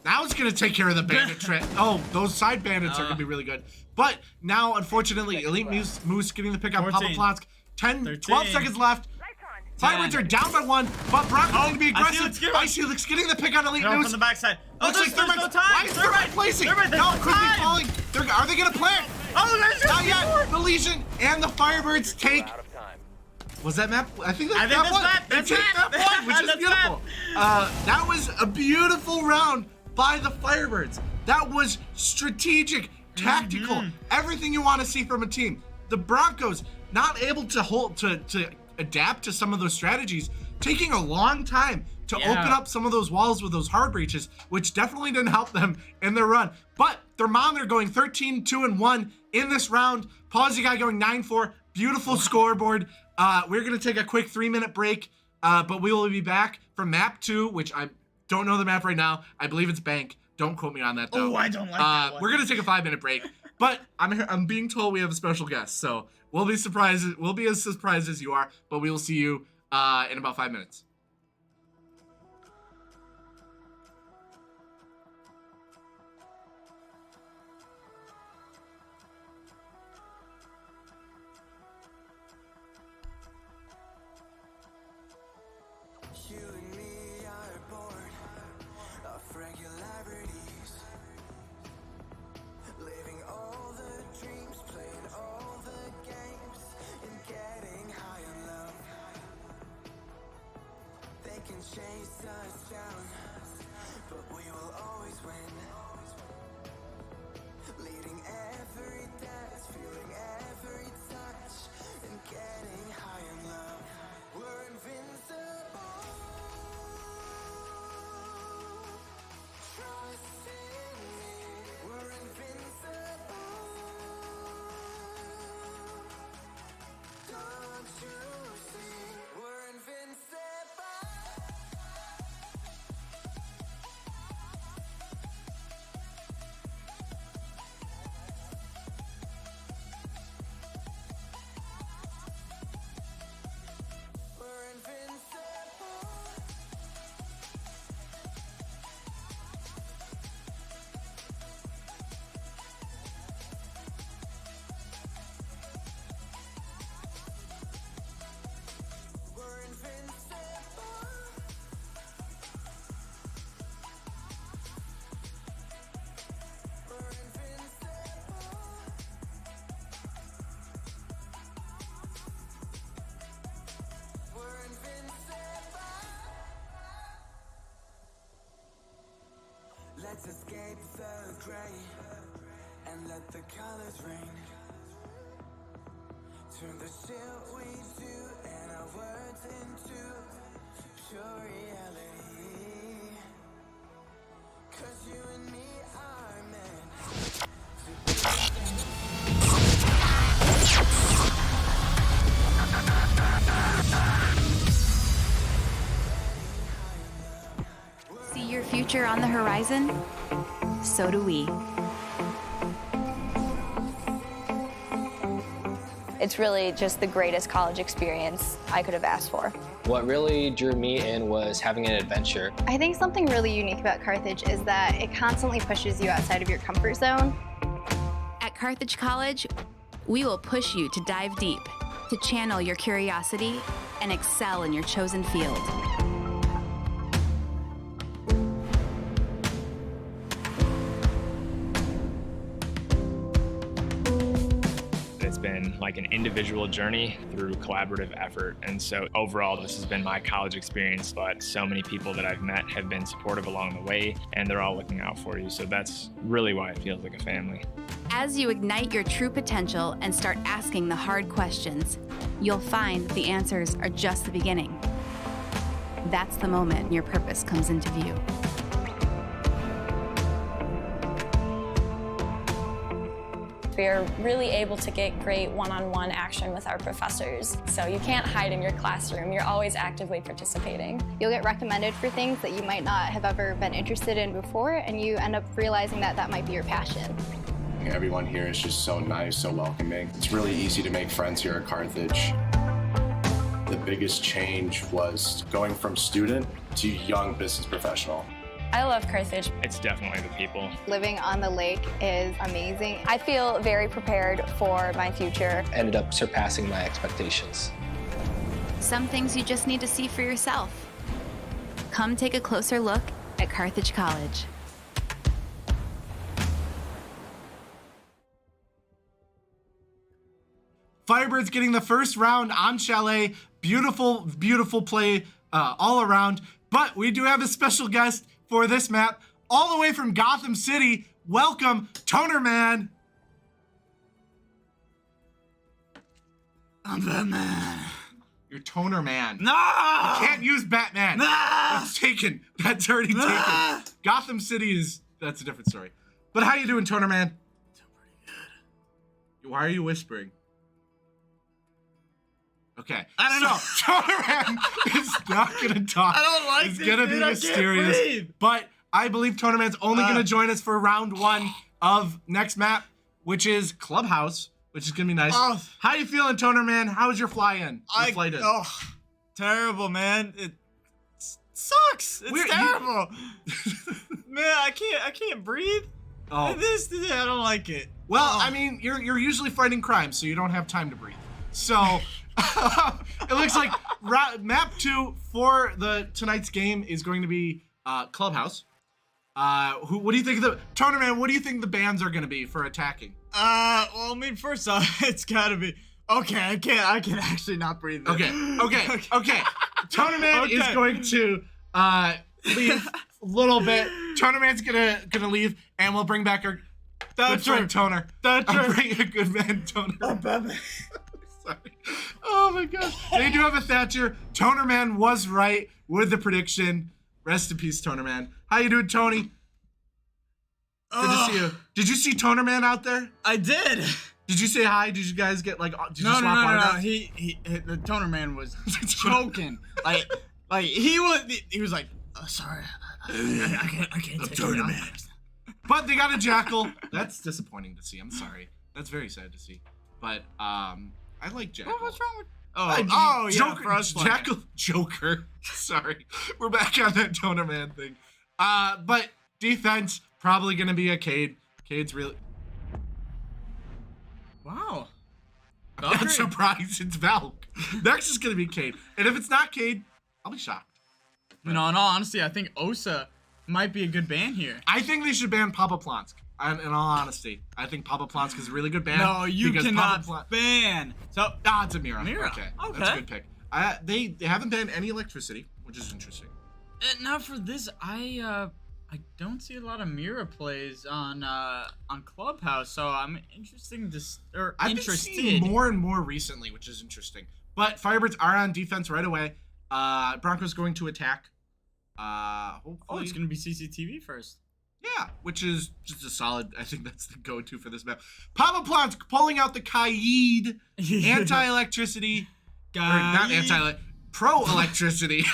Now it's gonna take care of the bandit trick. Oh, those side bandits are gonna be really good. But now, unfortunately, Elite Moose getting the pick on Papa Plotsk. 12 seconds left. Firebirds are down by 1, but Broncos need to be aggressive. Icy Helix getting the pick on Elite Moose. From the backside. Looks like Thermite. No time. Why is Thermite placing? No, Quisby falling. Are they gonna plant? Oh, not yet. The Legion and the Firebirds take. Was that map? I think that's map 1. That's map 1, which is beautiful. That was a beautiful round by the Firebirds. That was strategic, tactical, everything you want to see from a team. The Broncos not able to adapt to some of those strategies, taking a long time to open up some of those walls with those hard breaches, which definitely didn't help them in their run. But Thermometer going 13-2-1 in this round. Pawsy Guy going 9-4. Beautiful scoreboard. We're going to take a quick 3-minute break, but we will be back for map 2, which I don't know the map right now. I believe it's Bank. Don't quote me on that, though. Oh, I don't like that one. We're going to take a 5-minute break, but I'm being told we have a special guest, so we'll be surprised. We'll be as surprised as you are, but we will see you in about 5 minutes. Chase us down, but we will always win. Leading every dance, feeling every touch, and getting high in love. We're invincible. Trust in me. We're invincible. Don't you see? We're invincible. Let's escape the gray and let the colors rain. Turn the shit we do and our words into pure reality. 'Cause you and me are meant to be. See your future on the horizon? So do we. It's really just the greatest college experience I could have asked for. What really drew me in was having an adventure. I think something really unique about Carthage is that it constantly pushes you outside of your comfort zone. At Carthage College, we will push you to dive deep, to channel your curiosity, and excel in your chosen field. It's been like an individual journey through collaborative effort. And so overall, this has been my college experience, but so many people that I've met have been supportive along the way, and they're all looking out for you. So that's really why it feels like a family. As you ignite your true potential and start asking the hard questions, you'll find the answers are just the beginning. That's the moment your purpose comes into view. We are really able to get great one-on-one action with our professors. So you can't hide in your classroom. You're always actively participating. You'll get recommended for things that you might not have ever been interested in before, and you end up realizing that that might be your passion. Everyone here is just so nice, so welcoming. It's really easy to make friends here at Carthage. The biggest change was going from student to young business professional. I love Carthage. It's definitely the people. Living on the lake is amazing. I feel very prepared for my future. Ended up surpassing my expectations. Some things you just need to see for yourself. Come take a closer look at Carthage College. Firebirds getting the first round on Chalet. Beautiful, beautiful play all around. But we do have a special guest for this map, all the way from Gotham City. Welcome, Toner Man. I'm Batman. You're Toner Man. No! You can't use Batman. No! That's taken. That's already taken. Gotham City that's a different story. But how you doing, Toner Man? Doing pretty good. Why are you whispering? Okay. I don't know. Toner Man is not gonna talk. I don't like It's this, gonna dude. be I mysterious. can't breathe. But I believe Toner Man's only gonna join us for round 1 of next map, which is Clubhouse, which is gonna be nice. Oh. How you feeling, Toner Man? How's your fly-in? Your flight in? Oh, terrible, man. It sucks. It's We're- terrible. Man, I can't breathe. Oh. This, I don't like it. Well, Oh. I mean, you're usually fighting crime, so you don't have time to breathe. So it looks like map 2 for tonight's game is going to be Clubhouse. What do you think of the Toner Man? What do you think the bans are going to be for attacking? Well, I mean, first off, it's gotta be okay. I can actually not breathe. Okay. Toner Man is going to leave a little bit. Toner Man's gonna leave, and we'll bring back our good friend Toner. I'll bring a good man Toner. Oh, Batman. Sorry. Oh my gosh. They do have a Thatcher. Toner Man was right with the prediction. Rest in peace, Toner Man. How you doing, Tony? Good to see you. Did you see Toner Man out there? I did. Did you say hi? Did you guys get did you No. swap autographs? He the Toner Man was choking. like he was like, oh, sorry, I can't take Toner it. Man. But they got a Jackal. That's disappointing to see. I'm sorry. That's very sad to see. But I like Jackal. What's wrong with? Yeah, Joker, for us playing. Jackal, Joker. Sorry, we're back on that Toner Man thing. But defense probably gonna be a Cade. Cade's really. Wow. I'm not surprised. It's Valk. Next is gonna be Cade, and if it's not Cade, I'll be shocked. You know, in all honesty, I think Osa might be a good ban here. I think they should ban Papa Plonsk. In all honesty, I think Papa Plonsk is a really good ban. No, you because cannot Papa ban. So it's a Mira. Mira. Okay, Okay. That's a good pick. They haven't banned any electricity, which is interesting. now for this, I don't see a lot of Mira plays on Clubhouse, so I'm I've been seeing more and more recently, which is interesting. But Firebirds are on defense right away. Broncos going to attack. Hopefully. Oh, it's gonna be CCTV first. Yeah, which is just a solid. I think that's the go-to for this map. Papa Plonsk pulling out the Kaid anti-electricity. Not anti, pro-electricity.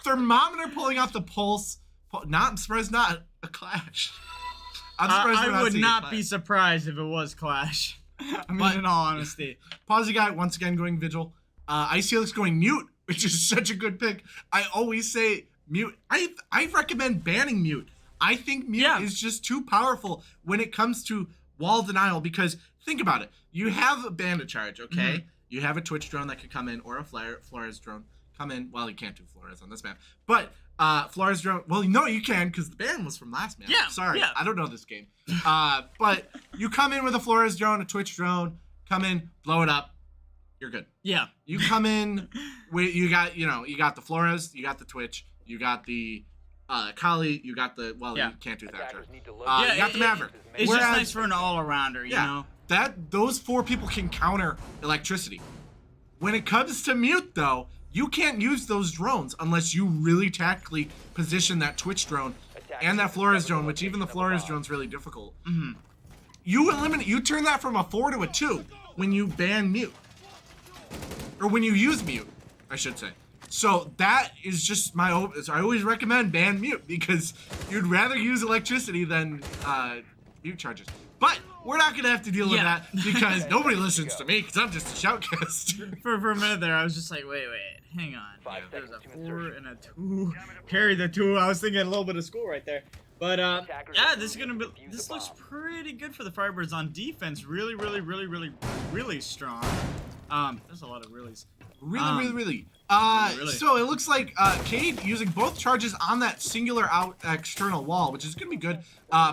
Thermometer pulling out the pulse. I'm surprised not a Clash. I'm surprised I would not be surprised if it was Clash. I mean, in all honesty. Pawsey Guy once again going Vigil. Ice Helix going Mute, which is such a good pick. I always say Mute. I recommend banning Mute. I think Mute is just too powerful when it comes to wall denial, because think about it. You have a bandit charge, okay? Mm-hmm. You have a Twitch drone that could come in, or a Flores drone come in. Well, you can't do Flores on this map. But Flores drone, well, no, you can, because the ban was from last map. Yeah. Sorry, yeah. I don't know this game. But you come in with a Flores drone, a Twitch drone, come in, blow it up. You're good. Yeah. You come in with, you got the Flores, you got the Twitch, you got the Kali, you got the, you can't do Thatcher. You got the Maverick. It's just nice for an all-arounder, you know? Those 4 people can counter electricity. When it comes to Mute, though, you can't use those drones unless you really tactically position that Twitch drone and that Flores drone, which even the Flores drone's really difficult. Mm-hmm. you turn that from a 4 to a 2 when you ban mute. Or when you use mute, I should say. So that is just I always recommend ban mute because you'd rather use electricity than mute charges. But we're not gonna have to deal with that because nobody listens to me because I'm just a shoutcaster. For a minute there, I was just like, wait, hang on. There's a 4 and a 2. Carry the 2. I was thinking a little bit of school right there. But yeah, this looks pretty good for the Firebirds on defense. Really strong. There's a lot of reallys. Really. So it looks like Cade using both charges on that singular out external wall, which is gonna be good.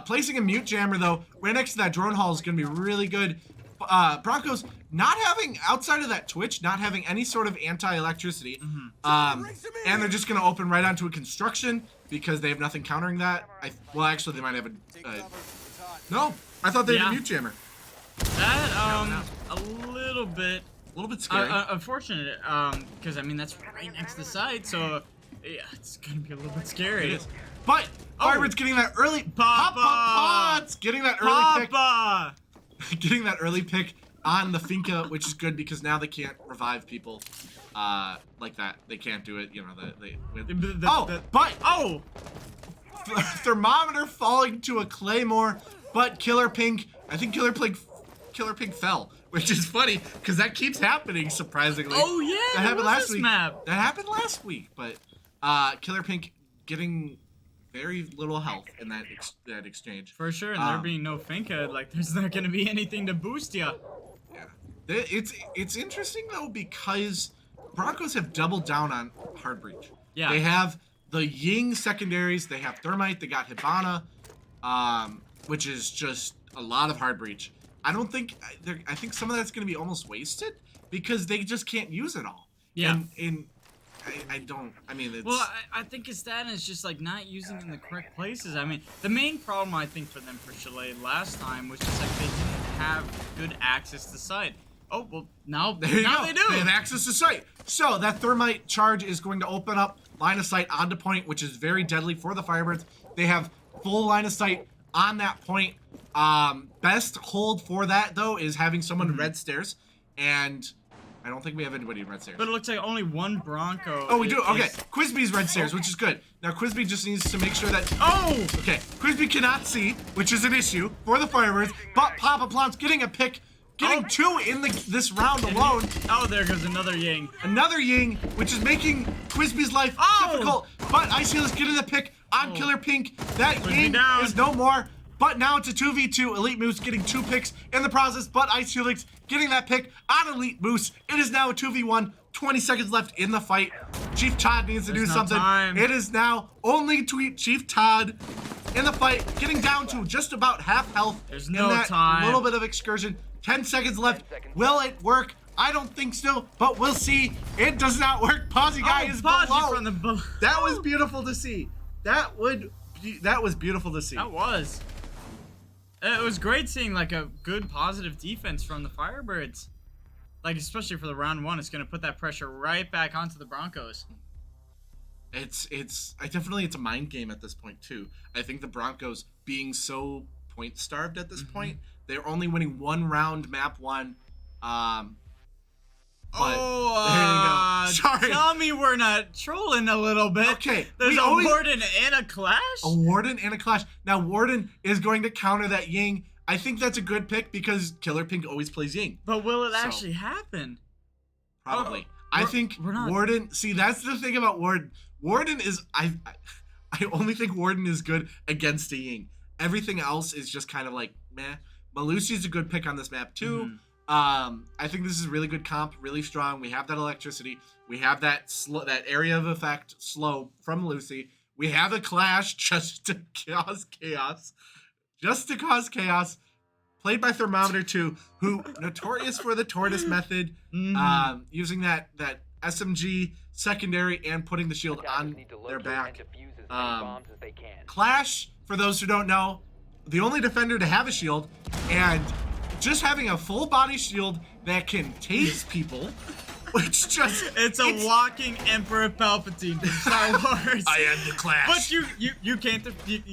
Placing a mute jammer though, right next to that drone hall is gonna be really good. Broncos not having, outside of that Twitch, not having any sort of anti-electricity. And they're just gonna open right onto a construction because they have nothing countering that. Well, actually, they might have a. No, I thought they had a mute jammer. That a little bit scary. Unfortunate, because I mean that's right next to the side, so yeah, it's gonna be a little bit scary. It is. But Firebirds getting that early pop, getting that early pick, getting that early pick on the Finca, which is good because now they can't revive people like that. They can't do it, you know. Thermometer falling to a Claymore, but Killer Pink. I think Killer Pink fell. Which is funny, because that keeps happening, surprisingly. Oh, yeah, that happened last week. Map. That happened last week, but Killer Pink getting very little health in that exchange. For sure, and there being no Finca, like, there's not going to be anything to boost you. Yeah. It's interesting, though, because Broncos have doubled down on Hard Breach. Yeah. They have the Ying secondaries, they have Thermite, they got Hibana, which is just a lot of Hard Breach. I think some of that's going to be almost wasted because they just can't use it all. Yeah. Well, I think it's that, and it's just like not using in the correct places. I mean, the main problem I think for them for Chalet last time was just like they didn't have good access to site. Oh, well, now they do. They have access to site. So that Thermite charge is going to open up line of sight onto point, which is very deadly for the Firebirds. They have full line of sight on that point. Best hold for that though is having someone in red stairs, and I don't think we have anybody in red stairs. But it looks like only one Bronco. Oh, we do. Okay, Quizby's red stairs, which is good. Now Quizby just needs to make sure that. Oh, okay. Quizby cannot see, which is an issue for the Firebirds. But Papa Plant's getting a pick, getting 2 in this round alone. Oh, there goes another Ying. Another Ying, which is making Quizby's life difficult. But Icehill is getting the pick on Killer Pink. That Ying is no more. But now it's a 2v2. Elite Moose getting 2 picks in the process, but Ice Helix getting that pick on Elite Moose. It is now a 2v1. 20 seconds left in the fight. Chief Todd needs to do something. It is now only Chief Todd in the fight, getting down to just about half health. There's no time. Little bit of excursion. 10 seconds left. Will it work? I don't think so, but we'll see. It does not work. Posy guy is below. That was beautiful to see. That was beautiful to see. That was. It was great seeing like a good positive defense from the Firebirds. Like especially for the round 1, it's gonna put that pressure right back onto the Broncos. It's a mind game at this point too. I think the Broncos being so point starved at this point, they're only winning 1 round map 1. Sorry. Tell me we're not trolling a little bit. Okay. There's a Warden and a Clash? A Warden and a Clash. Now, Warden is going to counter that Ying. I think that's a good pick because Killer Pink always plays Ying. But will it actually happen? Probably. I think Warden... See, that's the thing about Warden. Warden is... I only think Warden is good against a Ying. Everything else is just kind of like, meh. Malusi's a good pick on this map, too. I think this is a really good comp, really strong. We have that electricity. We have that area of effect slow from Lucy. We have a Clash just to cause chaos. Just to cause chaos. Played by Thermometer 2, who notorious for the tortoise method, using that SMG secondary and putting the shield on their back. Clash, for those who don't know, the only defender to have a shield, and just having a full body shield that can tase people which just It's a walking Emperor Palpatine from Star Wars. I am the Clash. But you can't defeat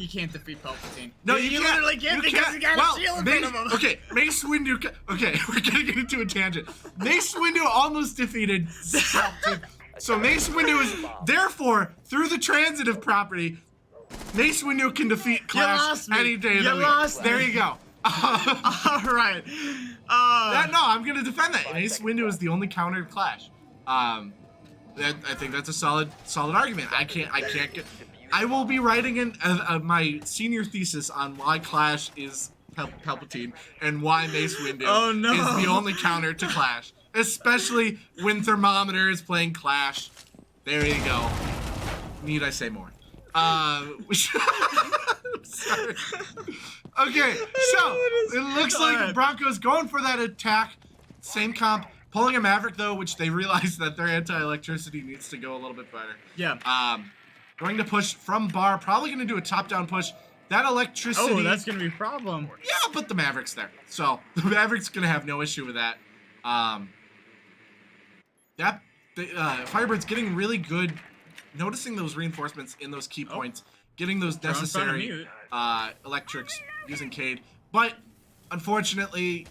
Palpatine. No, you literally can't because you got a shield in front of him. Okay, Mace Windu. Okay, we're gonna get into a tangent. Mace Windu almost defeated Palpatine. So Mace Windu is therefore through the transitive property. Mace Windu can defeat Clash any day of the week. There you go. All right. No, I'm gonna defend that. Mace Windu is the only counter to Clash. I think that's a solid argument. I can't get. I will be writing in my senior thesis on why Clash is Palpatine and why Mace Windu is the only counter to Clash, especially when Thermometer is playing Clash. There you go. Need I say more? Sorry. Okay, so it looks like the Broncos going for that attack. Same comp, pulling a Maverick though, which they realize that their anti-electricity needs to go a little bit better. Yeah. Going to push from bar, probably going to do a top-down push. That electricity. Oh, that's going to be a problem. Yeah, but the Maverick's there, so the Maverick's going to have no issue with that. Firebirds getting really good, noticing those reinforcements in those key points, getting those necessary electrics using Cade, but unfortunately,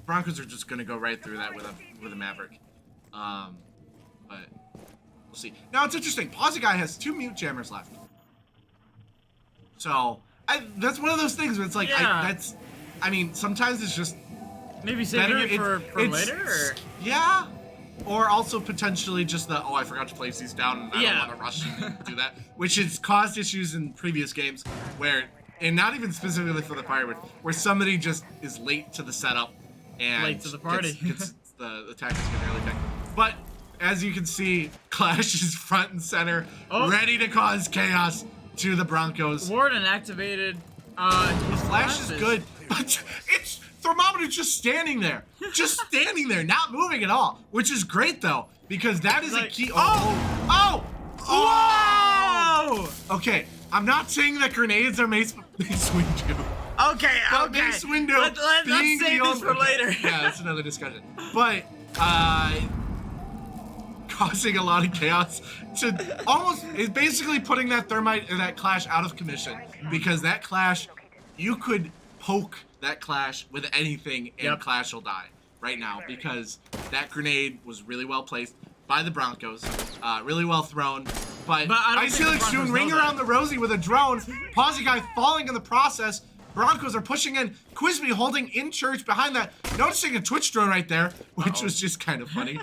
Broncos are just gonna go right through that with a Maverick. But we'll see. Now it's interesting. Pawsey Guy has 2 mute jammers left, so that's one of those things where it's like I mean, sometimes it's just maybe saving it for later. Or? Yeah. Or also potentially just I forgot to place these down and I don't want to rush and do that. Which has caused issues in previous games where, and not even specifically for the Firebirds, where somebody just is late to the setup and late to the party. gets the attack is getting early attack. But as you can see, Clash is front and center, ready to cause chaos to the Broncos. Warden activated. His flash is good, but it's Thermometer just standing there, not moving at all, which is great though, because that is a key. Whoa! Okay, I'm not saying that grenades are Mace Windu. Okay. Mace Windu. Let's save this for later. Yeah, that's another discussion. But causing a lot of chaos to almost is basically putting that that Clash out of commission, because that Clash, you could poke that Clash with anything and Clash will die right now, because that grenade was really well placed by the Broncos, really well thrown. But Ice Helix doing ring around the Rosie with a drone. Pawsey Guy falling in the process. Broncos are pushing in. Quizby holding in church behind that. Noticing a Twitch drone right there, which was just kind of funny.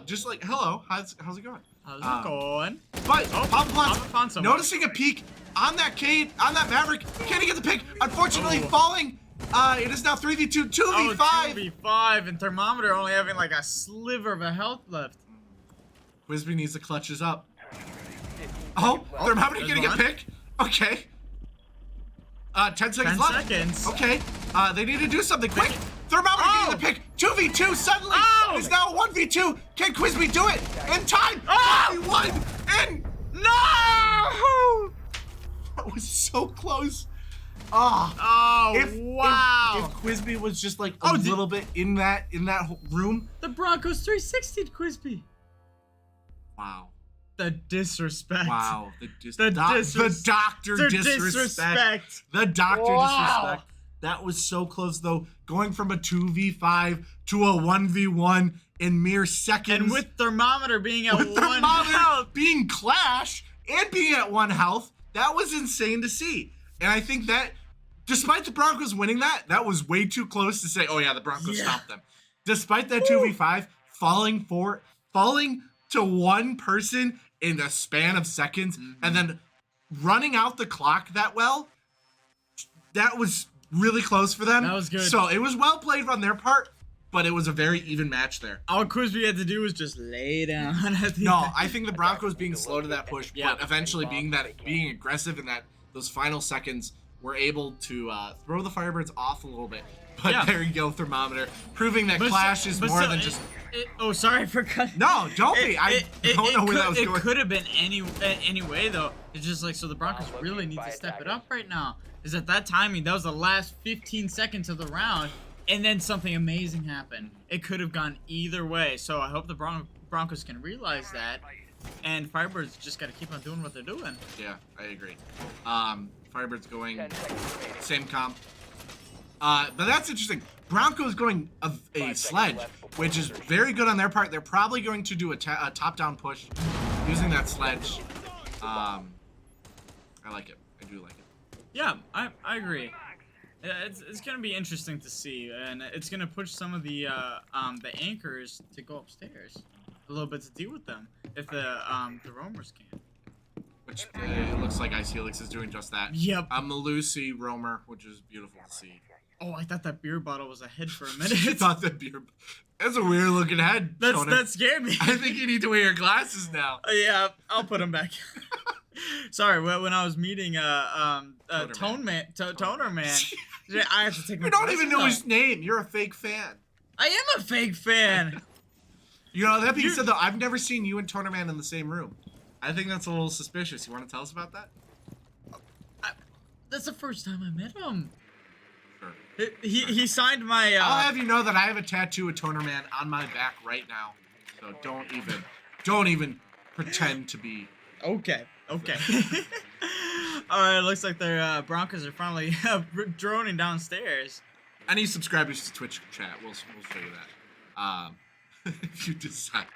Just like, hello, how's it going? How's it going? But Papa noticing a peek on that Cade, on that Maverick. Can he get the pick? Unfortunately, falling. It is now 3v2, 2v5. 2v5, and Thermometer only having like a sliver of a health left. Quizby needs to clutch his up. Thermometer getting a pick. Okay. 10 seconds left. 10 seconds. Okay. They need to do something quick. Thermometer getting the pick. 2v2 suddenly. It is now 1v2. Can Quizby do it in time? 1v1. And no! That was so close. Wow. If Quizby was just like a little bit in that room. The Broncos 360'd Quizby. Wow. The disrespect. Wow. The disrespect. doctor disrespect. The doctor disrespect. That was so close though. Going from a 2v5 to a 1v1 in mere seconds. And with Thermometer being at 1 health. Being Clash and being at 1 health. That was insane to see. And I think that despite the Broncos winning that was way too close to say, oh yeah, the Broncos stopped them. Despite that 2v5 falling to one person in the span of seconds and then running out the clock that well, that was really close for them. That was good. So it was well played on their part, but it was a very even match there. All Quizby had to do was just lay down. I think the Broncos being slow to that push, but eventually being aggressive in those final seconds, were able to throw the Firebirds off a little bit. But there you go, Thermometer, proving that Clash is more than just... sorry for cutting. No, don't be. I don't know where that was going. It could have been any way, though. It's just like, so the Broncos really need to step it up right now. Is at that timing, that was the last 15 seconds of the round, and then something amazing happened. It could have gone either way. So I hope the Broncos can realize that, and Firebirds just got to keep on doing what they're doing. Yeah, I agree. Firebirds going same comp. But that's interesting. Broncos going a sledge, which is very good on their part. They're probably going to do a top-down push using that sledge. I like it. I do like it. Yeah, I agree. It's gonna be interesting to see, and it's gonna push some of the anchors to go upstairs a little bit to deal with them if the roamers can. Which it looks like Ice Helix is doing just that. Yep. A Malusi roamer, which is beautiful to see. Oh, I thought that beer bottle was a head for a minute. I thought that beer. That's a weird looking head. That scared me. I think you need to wear your glasses now. Yeah, I'll put them back. Sorry, when I was meeting Toner Man, I have to take my. You don't even know his name. You're a fake fan. I am a fake fan. You know, that being said, though, I've never seen you and Toner Man in the same room. I think that's a little suspicious. You want to tell us about that? That's the first time I met him. Sure. He signed my. I'll have you know that I have a tattoo of Toner Man on my back right now. So don't even pretend to be. Okay. All right. Looks like their Broncos are finally droning downstairs. Any subscribers to Twitch chat, we'll show you that. If you desire.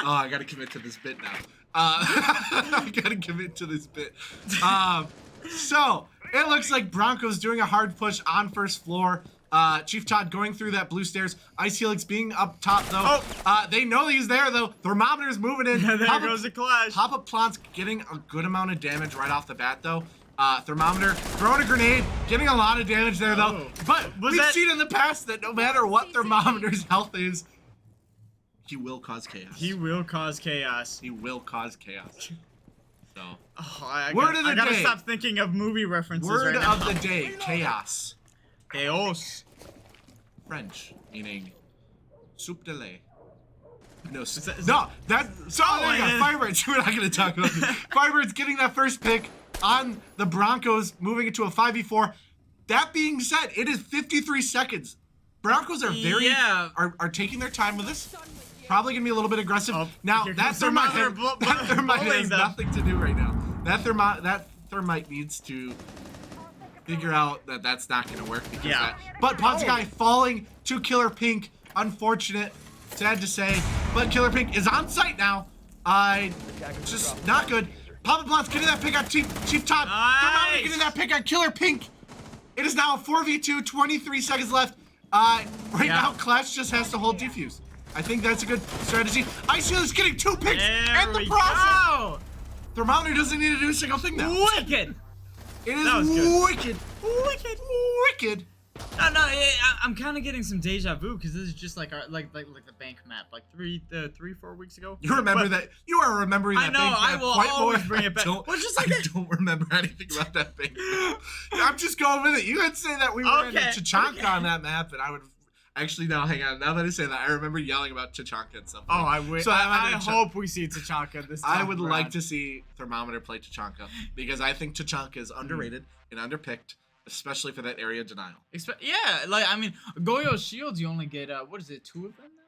Oh, I gotta commit to this bit now. I gotta commit to this bit. So it looks like Broncos doing a hard push on first floor. Chief Todd going through that blue stairs. Ice Helix being up top though. They know he's there though. Thermometer's moving in. There goes the clash. Pop-up Plant's getting a good amount of damage right off the bat though. Thermometer throwing a grenade, getting a lot of damage there though. But we've seen in the past that no matter what Thermometer's health is, he will cause chaos. He will cause chaos. He will cause chaos. So, I gotta stop thinking of movie references. Word right now. of the day: chaos. Chaos. French, meaning soup de lait. No, is that Firebirds. We're not gonna talk about this. Firebirds getting that first pick on the Broncos, moving it to a 5v4. That being said, it is 53 seconds. Broncos are are taking their time with this. Probably gonna be a little bit aggressive. Now that thermite has nothing to do right now. That thermite needs to figure out that that's not gonna work. But Ponzi falling to Killer Pink. Unfortunate, sad to say. But Killer Pink is on site now. Just not good. Papa Plant's getting that pick on Chief Todd. Thermometer getting that pick on Killer Pink. It is now a 4v2, 23 seconds left. Now, Clash just has to hold defuse. I think that's a good strategy. Ice Shield is getting 2 picks in the process. Go. Thermometer doesn't need to do a single thing now. Wicked. It is wicked. No, I'm kind of getting some deja vu because this is just like our like the bank map, like 3-4 weeks ago. You remember that? You are remembering that bank map. I know. I will always bring it back. I don't remember anything about that bank map. I'm just going with it. You had to say that we were in Tachanka on that map, and I would. Actually, no, hang on. Now that I say that, I remember yelling about Tachanka at some point. Oh, I wish. So I hope we see Tachanka this time. I would like to see Thermometer play Tachanka because I think Tachanka is underrated and underpicked, especially for that area denial. Goyo's shields, you only get, what is it, 2 of them now?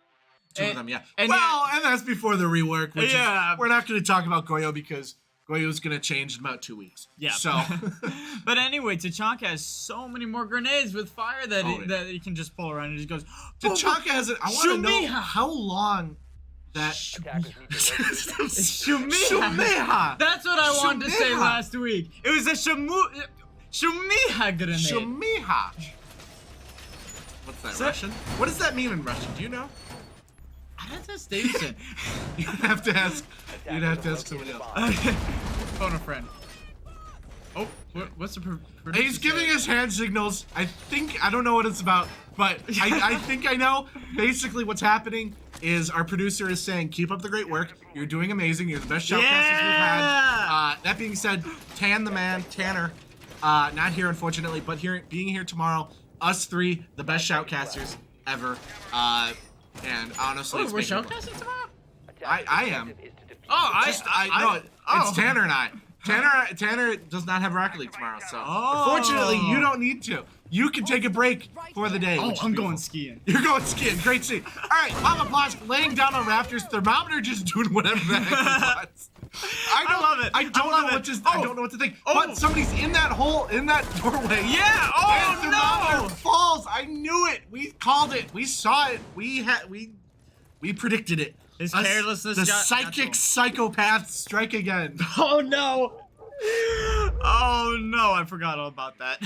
2 of them, yeah. And that's before the rework, which is, we're not going to talk about Goyo because Goyo's going to change in about 2 weeks. Yeah. So. But anyway, Tachanka has so many more grenades with fire that he can just pull around and he just goes. Tachanka has it. I want to know how long that. Shumiha. That's what I wanted to say last week. It was a Shumiha grenade. Shumiha. What's that, Russian? What does that mean in Russian? Do you know? That's a Davidson. You'd have to ask somebody else. Phone a friend. Oh, what's the He's giving us hand signals. I don't know what it's about, but I think I know. Basically what's happening is our producer is saying, keep up the great work. You're doing amazing. You're the best shoutcasters we've had. That being said, Tanner, not here unfortunately, but being here tomorrow, us 3, the best shoutcasters ever. And honestly, we're shoutcasting tomorrow? I am. It's Tanner and I. Tanner does not have Rocket League tomorrow, so Oh. unfortunately you don't need to. You can take a break for the day. Oh, which is I'm beautiful. going skiing. You're going skiing. Great scene. All right, Papa Plosk laying down on rafters. Thermometer just doing whatever the heck he wants. I love it. I don't know what to think. But somebody's in that hole, in that doorway. Yeah. And Oh thermometer no. falls. I knew it. We called it. We saw it. We predicted it. His carelessness The got psychic psychopaths strike again. Oh no. Oh no, I forgot all about that.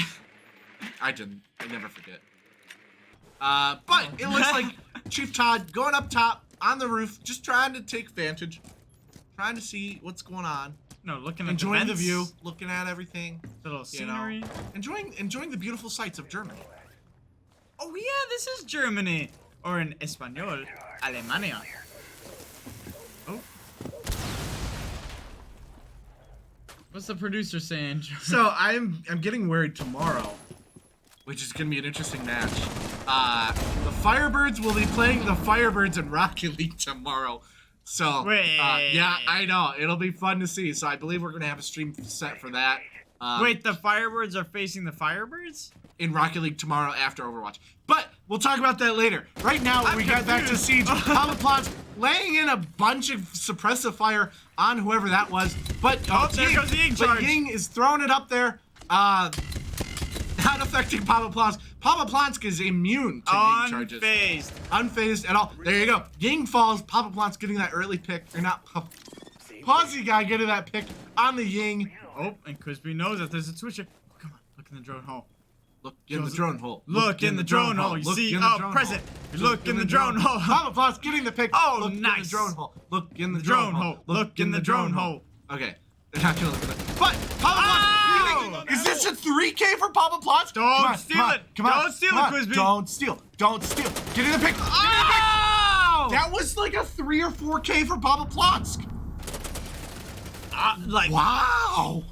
I didn't. I never forget. But it looks like Chief Todd going up top on the roof, just trying to take vantage, trying to see what's going on. No, looking at Enjoying the vents, view, looking at everything. the little scenery. Enjoying the beautiful sights of Germany. Oh yeah, this is Germany. Or in Espanol, Alemania. Oh. What's the producer saying? So I'm getting worried tomorrow, which is gonna be an interesting match. The Firebirds will be playing the Firebirds in Rocket League tomorrow. So yeah, I know it'll be fun to see. So I believe we're gonna have a stream set for that. Wait, the Firebirds are facing the Firebirds? In Rocket League tomorrow after Overwatch. But we'll talk about that later. Right now, we got back to Siege. Papa Plots laying in a bunch of suppressive fire on whoever that was. But there goes the Ying charge. Ying is throwing it up there. Not affecting Papa Plots. Papa Plonsk is immune to Ying charges. Unfazed. Unfazed at all. There you go. Ying falls. Papa Plonsk getting that early pick. Or not. Pawsy guy getting that pick on the Ying. Oh, and Crispy knows that there's a switcher. Come on, look in the drone hole. Look in the drone hole. Look in the drone hole. You see, oh, present. Look in the drone hole. Papa Plots getting the pick. Oh, look in the nice. drone hole. Look in the Drone hole. Look in the drone hole. Okay. They're not gonna look at that. But Papa Plots, is this a 3K for Papa Plots? Don't steal it. Come on. Don't steal it, Crispy. Don't steal. Don't steal. Get in the pick. Get in the pick. Oh! That was like a 3 or 4K for Papa Plotsk. Like Wow.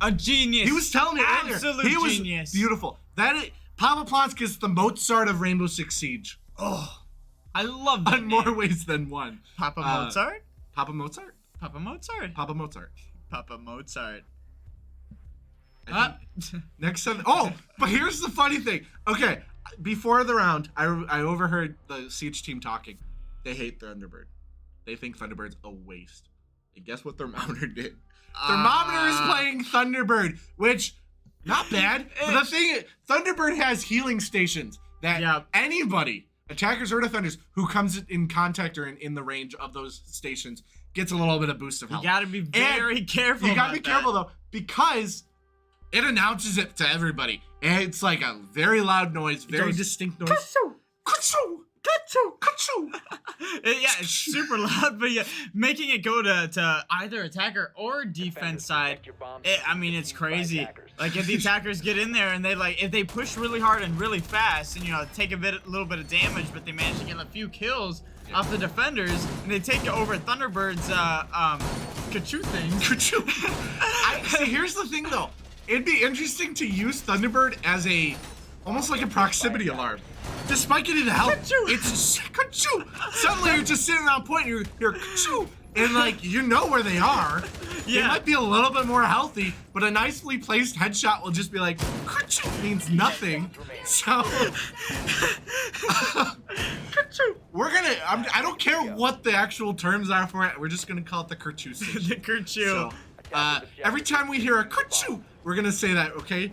a genius. He was telling me earlier. Absolute He was genius. beautiful. Papa Plotsk is the Mozart of Rainbow Six Siege. Oh, I love that On more ways than one. Papa Mozart? Papa Mozart? Papa Mozart? Papa Mozart. Papa Mozart. I think next time. Oh, but here's the funny thing. Okay, before the round, I overheard the Siege team talking. They hate Thunderbird. They think Thunderbird's a waste. And guess what Thermometer did? Thermometer is playing Thunderbird, which, not bad. But the thing is, Thunderbird has healing stations that anybody, attackers or defenders, who comes in contact or in the range of those stations gets a little bit of boost of health. You gotta be very careful. You gotta be careful though, because it announces it to everybody. And it's like a very loud noise, very distinct noise. Kachoo! Kachoo! Kachoo! Kachoo! Yeah, it's super loud, but yeah, making it go to either attacker or defense side, I mean, it's crazy. Like, if the attackers get in there and if they push really hard and really fast and, take a little bit of damage, but they manage to get a few kills off the defenders, and they take over Thunderbird's, Kachoo thing. Kachoo! See, here's the thing, though. It'd be interesting to use Thunderbird as almost like a proximity alarm. Despite getting the help, it's Kachoo! Suddenly you're just sitting on point and you're Kachoo! And where they are. Yeah. They might be a little bit more healthy, but a nicely placed headshot will just be like, Kachoo! Means nothing. So, Kachoo! I don't care what the actual terms are for it, we're just gonna call it the Kachoo station. The Kachoo. So, every time we hear a Kachoo, we're gonna say that, okay?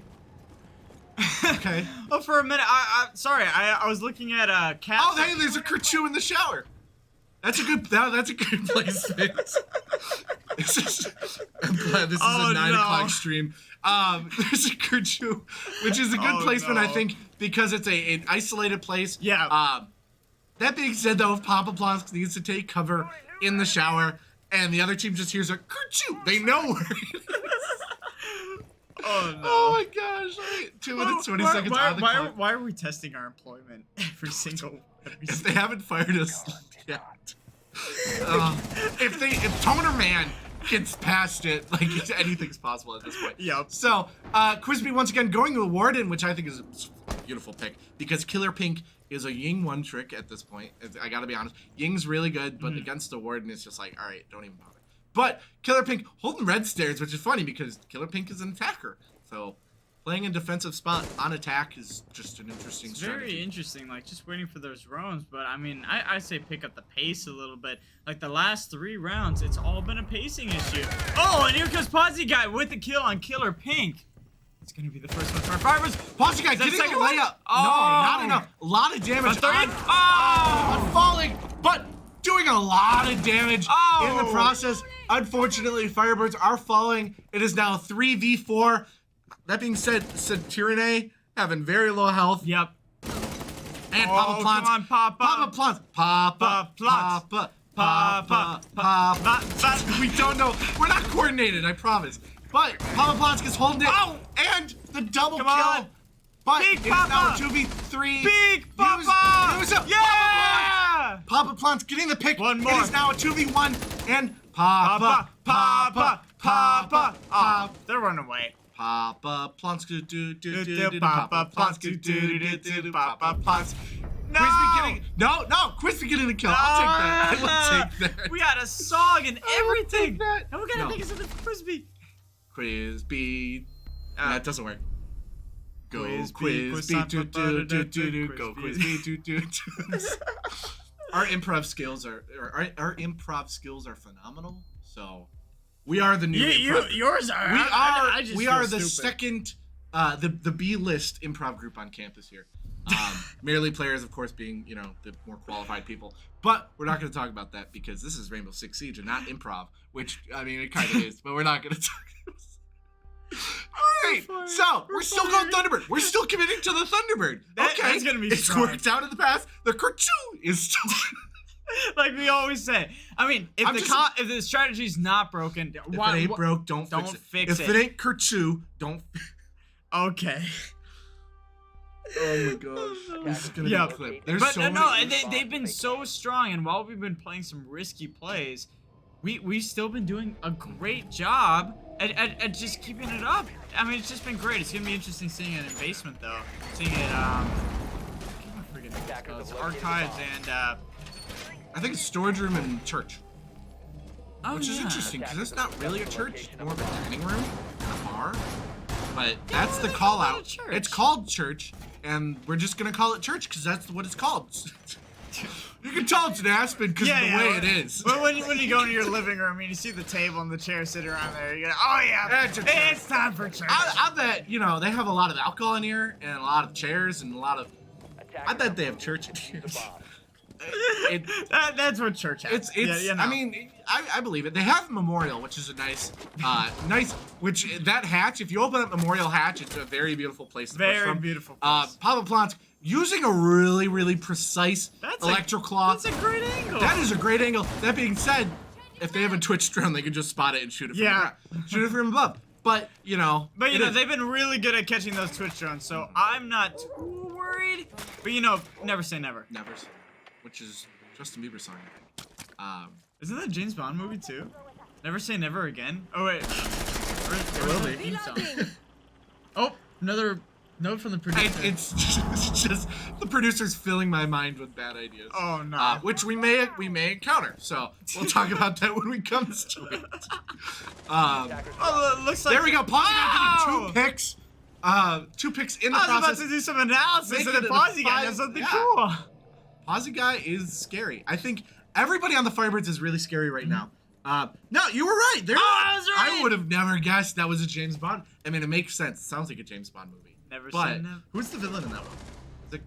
Okay. Oh, for a minute, sorry, I was looking at cat. Oh, hey, there's a Kachoo in the shower. That's a good placement. I'm glad this is a 9 o'clock stream. There's a Kachoo, which is a good placement, I think, because it's an isolated place. Yeah. That being said, though, if Papa Plonsk needs to take cover in the shower and the other team just hears a Kachoo, they know where it is. Oh, no. Oh, my gosh. 2 minutes, 20 seconds on the clock. Why are we testing our employment every single If they haven't fired us yet. If Toner Man gets past it, anything's possible at this point. Yep. So, Quizby once again going to Warden, which I think is a beautiful pick, because Killer Pink is a Ying one trick at this point. I gotta be honest. Ying's really good, but against the Warden, it's just like, alright, don't even bother. But Killer Pink holding red stairs, which is funny because Killer Pink is an attacker. So playing a defensive spot on attack is just an interesting strategy. Very interesting, like just waiting for those roams. But I mean, I say pick up the pace a little bit. Like the last 3 rounds, it's all been a pacing issue. Oh, and here comes Posy Guy with the kill on Killer Pink. It's gonna be the first one for our Firebirds. Posy Guy getting the layup. Oh. No, not enough. A lot of damage on falling, but doing a lot of damage in the process. Unfortunately, Firebirds are falling. It is now 3v4. That being said, Satyrine having very low health. Yep. And Papa Plants. Come on, Papa. Papa Plants. Papa Plants. Papa. We don't know. We're not coordinated, I promise. But Papa Plants gets holding it. Oh! And the double Come kill. on. But Big it's now Papa. 2v3. Big Papa. Use up Yeah! Papa Plants getting the pick. One more. It is now a 2v1. And Papa. Oh, they're running away. Papa Plants. Papa Plants. Papa Plants. No! Crispy getting the kill. I'll take that. I will take that. We had a song and everything. that. And we're gonna think of something for Crispy. Crispy. That doesn't work. Go Crispy, Crispy. Go Crispy. Our improv skills are phenomenal. So we are the new improv. Yours are. We are the second the B list improv group on campus here. Merely players, of course, being, you know, the more qualified people. But we're not going to talk about that because this is Rainbow Six Siege and not improv, which, I mean, it kind of is, but we're not going to talk about it. All right, so we're still going Thunderbird. We're still committing to the Thunderbird. Okay, that's gonna be it's strong. worked out in the past. The Kerchoo is still... Like we always say. I mean, if the strategy's not broken, if it ain't broke, don't fix it. If it ain't Kerchoo, don't... Okay. Oh my gosh. This is gonna be a clip. There's so many. They've been so strong, and while we've been playing some risky plays, we've still been doing a great job at just keeping it up. I mean, it's just been great. It's gonna be interesting seeing it in basement though. Seeing it Archives and I think it's storage room and church. Which is interesting because it's not really a church, it's more of a dining room, a bar. But that's the call out. It's called church, and we're just gonna call it church because that's what it's called. You can tell it's an Aspen because of the way it is. But when you go into your living room and you see the table and the chair sitting around there, you go, oh yeah, it's time for church. I bet, you know, they have a lot of alcohol in here and a lot of chairs and a lot of... I bet they have church in here. That's what church has. I mean, I believe it. They have Memorial, which is a nice, that hatch, if you open up Memorial hatch, it's a very beautiful place to push from. Very beautiful place. Papa Plants using a really, really precise electroclaw. That's a great angle. That is a great angle. That being said, if they have a Twitch drone, they can just spot it and shoot it from the ground. Shoot it from above. But, you know. But, you know, they've been really good at catching those Twitch drones, so I'm not too worried. But, you know, never say never. Never say never. Which is Justin Bieber's song. Isn't that a James Bond movie too? Never Say Never Again? Oh wait. It will be. Oh, another note from the producer. It's just the producer's filling my mind with bad ideas. Oh no. Which we may encounter. So we'll talk about that when we come to it. Oh, it looks like there we go. Posy getting 2 picks. 2 picks in the process. I was about to do some analysis and then Posy got something cool. Posy Guy is scary. I think everybody on the Firebirds is really scary right now. No, you were right. I was right. I would have never guessed that was a James Bond. I mean, it makes sense. It sounds like a James Bond movie. Never but seen that. Who's the villain in that one? Is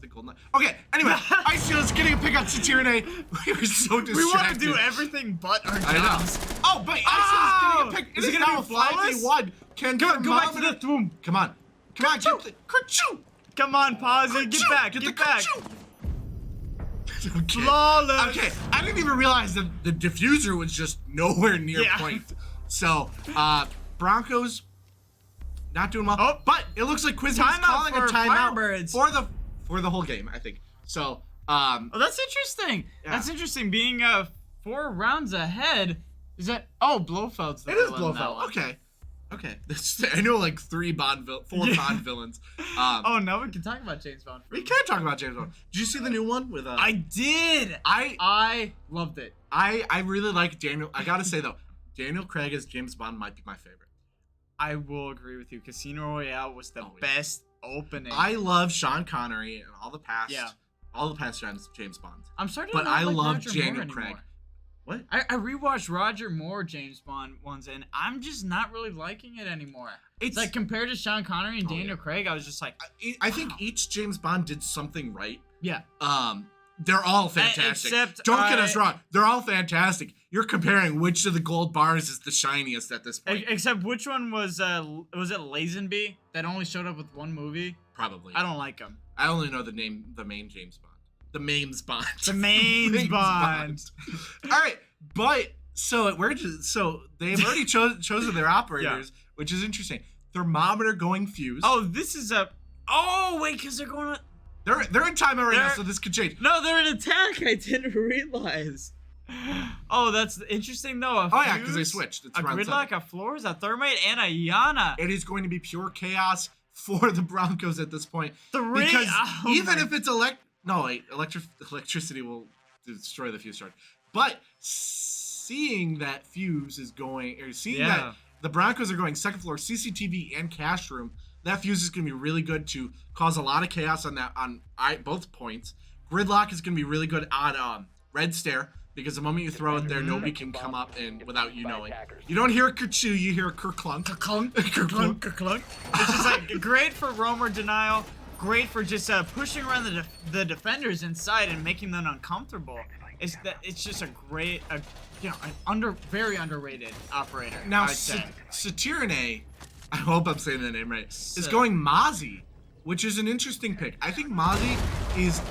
it Goldeneye? Okay, anyway, Icefield is getting a pick on Satyrine. We were so distracted. We want to do everything but our jobs. Oh, but Icefield is getting a pick. Is it now a flawless? 5v1. Go back to the room. Come on. Get the Kerchoo. Come on, Posy. Get back. Get back. Okay. Flawless. Okay, I didn't even realize that the diffuser was just nowhere near point. So, Broncos not doing well. Oh, but it looks like Quiz is calling a timeout Firebirds. for the whole game, I think. So, oh, that's interesting. Yeah. That's interesting. Being 4 rounds ahead, is that? Oh, Blofeld's the villain. It is in that Blofeld. one. Okay. Okay. I know like four Bond villains. Oh, no, we can talk about James Bond. We can talk about James Bond. Did you see the new one with? I did. I loved it. I really like Daniel. I gotta say though, Daniel Craig as James Bond might be my favorite. I will agree with you. Casino Royale was the best opening. I love Sean Connery and all the past. Yeah. All the past James Bonds. I'm starting to but not I like love Roger Daniel Moore Craig. anymore. What? I rewatched Roger Moore James Bond ones, and I'm just not really liking it anymore. It's like compared to Sean Connery and Daniel Craig, I was just like, I think each James Bond did something right. Yeah. They're all fantastic. Except don't get us wrong, they're all fantastic. You're comparing which of the gold bars is the shiniest at this point. Except which one was it Lazenby that only showed up with one movie? Probably. I don't like him. I only know the main James Bond. The Mains Bond. The Mains Bond. All right, but so they've already chosen their operators, which is interesting. Thermometer going fuse. Oh, this is a. Oh wait, because they're going. They're in timeout right now, so this could change. No, they're in attack. I didn't realize. Oh, that's interesting though. Yeah, because they switched. It's a gridlock, a floors, a thermite, and a Yana. It is going to be pure chaos for the Broncos at this point. Three. Because even if it's electricity will destroy the fuse charge. But seeing that fuse is going, or seeing that the Broncos are going second floor, CCTV and cash room, that fuse is going to be really good to cause a lot of chaos on both points. Gridlock is going to be really good on red stair, because the moment you throw it there, nobody can come up and without you knowing. You don't hear a kerchoo, you hear a kerclunk. Kerclunk, kerclunk, kerclunk. It's just like great for roamer denial, great for just pushing around the defenders inside and making them uncomfortable. It's just a great, very underrated operator. Now, Satirine, I hope I'm saying the name right, is going Mozzie, which is an interesting pick. I think Mozzie is,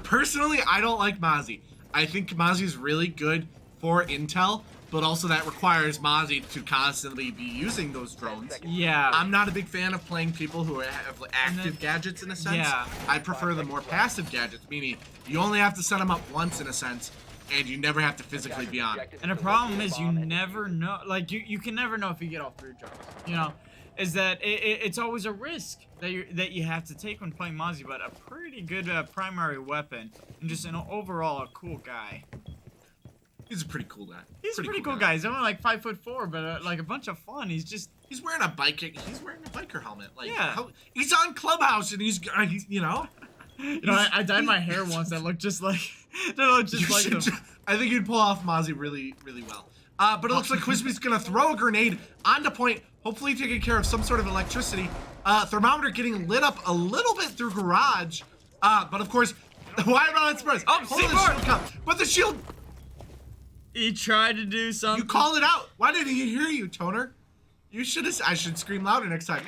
personally, I don't like Mozzie. I think Mozzie is really good for intel, but also that requires Mozzie to constantly be using those drones. Yeah. I'm not a big fan of playing people who have active gadgets in a sense. Yeah. I prefer the more passive gadgets, meaning you only have to set them up once in a sense, and you never have to physically be on it. And the problem is you never know, like you can never know if you get all three drones, is that it's always a risk that you have to take when playing Mozzie, but a pretty good primary weapon, and just an overall a cool guy. He's a pretty cool guy. He's a pretty cool guy. He's only like 5'4", but like a bunch of fun. He's wearing a biker helmet. Like, he's on Clubhouse and he's I dyed my hair once that looked just like him. I think you'd pull off Mozzie really, really well. But it looks like Quizby's gonna throw a grenade onto point, hopefully taking care of some sort of electricity. Thermometer getting lit up a little bit through garage. But of course, why not express? Oh, C4! But the shield. He tried to do something. You called it out. Why didn't he hear you, Toner? You should have. I should scream louder next time.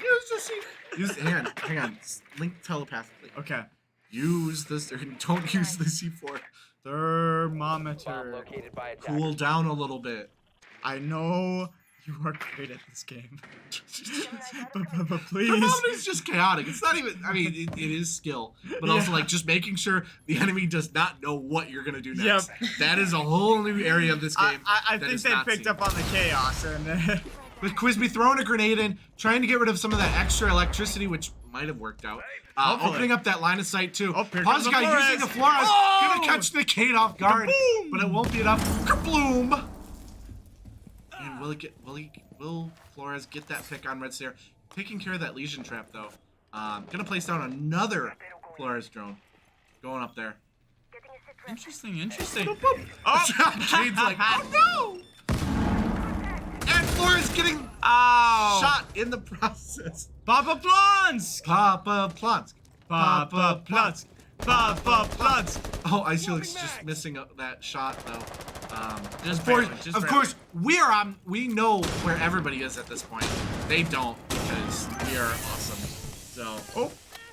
Hang on. Link telepathically. Okay. Use this. Don't use the C4. Thermometer. Cool down a little bit. I know you are great at this game. but please. Thermometer's just chaotic. It's not even. I mean, it is skill, but also like just making sure the enemy does not know what you're gonna do next. Yep. That is a whole new area of this game. I think they picked up on the chaos and. With Quizby throwing a grenade in, trying to get rid of some of that extra electricity, which might have worked out. Opening up that line of sight too. Pause guy using the Flores, gonna catch the Kate off guard, but it won't be enough. Kabloom! And will Flores get that pick on Red Stair? Taking care of that Legion trap though. Gonna place down another Flores drone. Going up there. Interesting. Oh! Jade's like, oh no! And Flores getting shot in the process. Papa Plunsk! Papa Plunsk. Papa Plunsk. Papa Plunsk. Oh, Icelix just missing that shot though. Of course, we know where everybody is at this point. They don't, because we are awesome. So,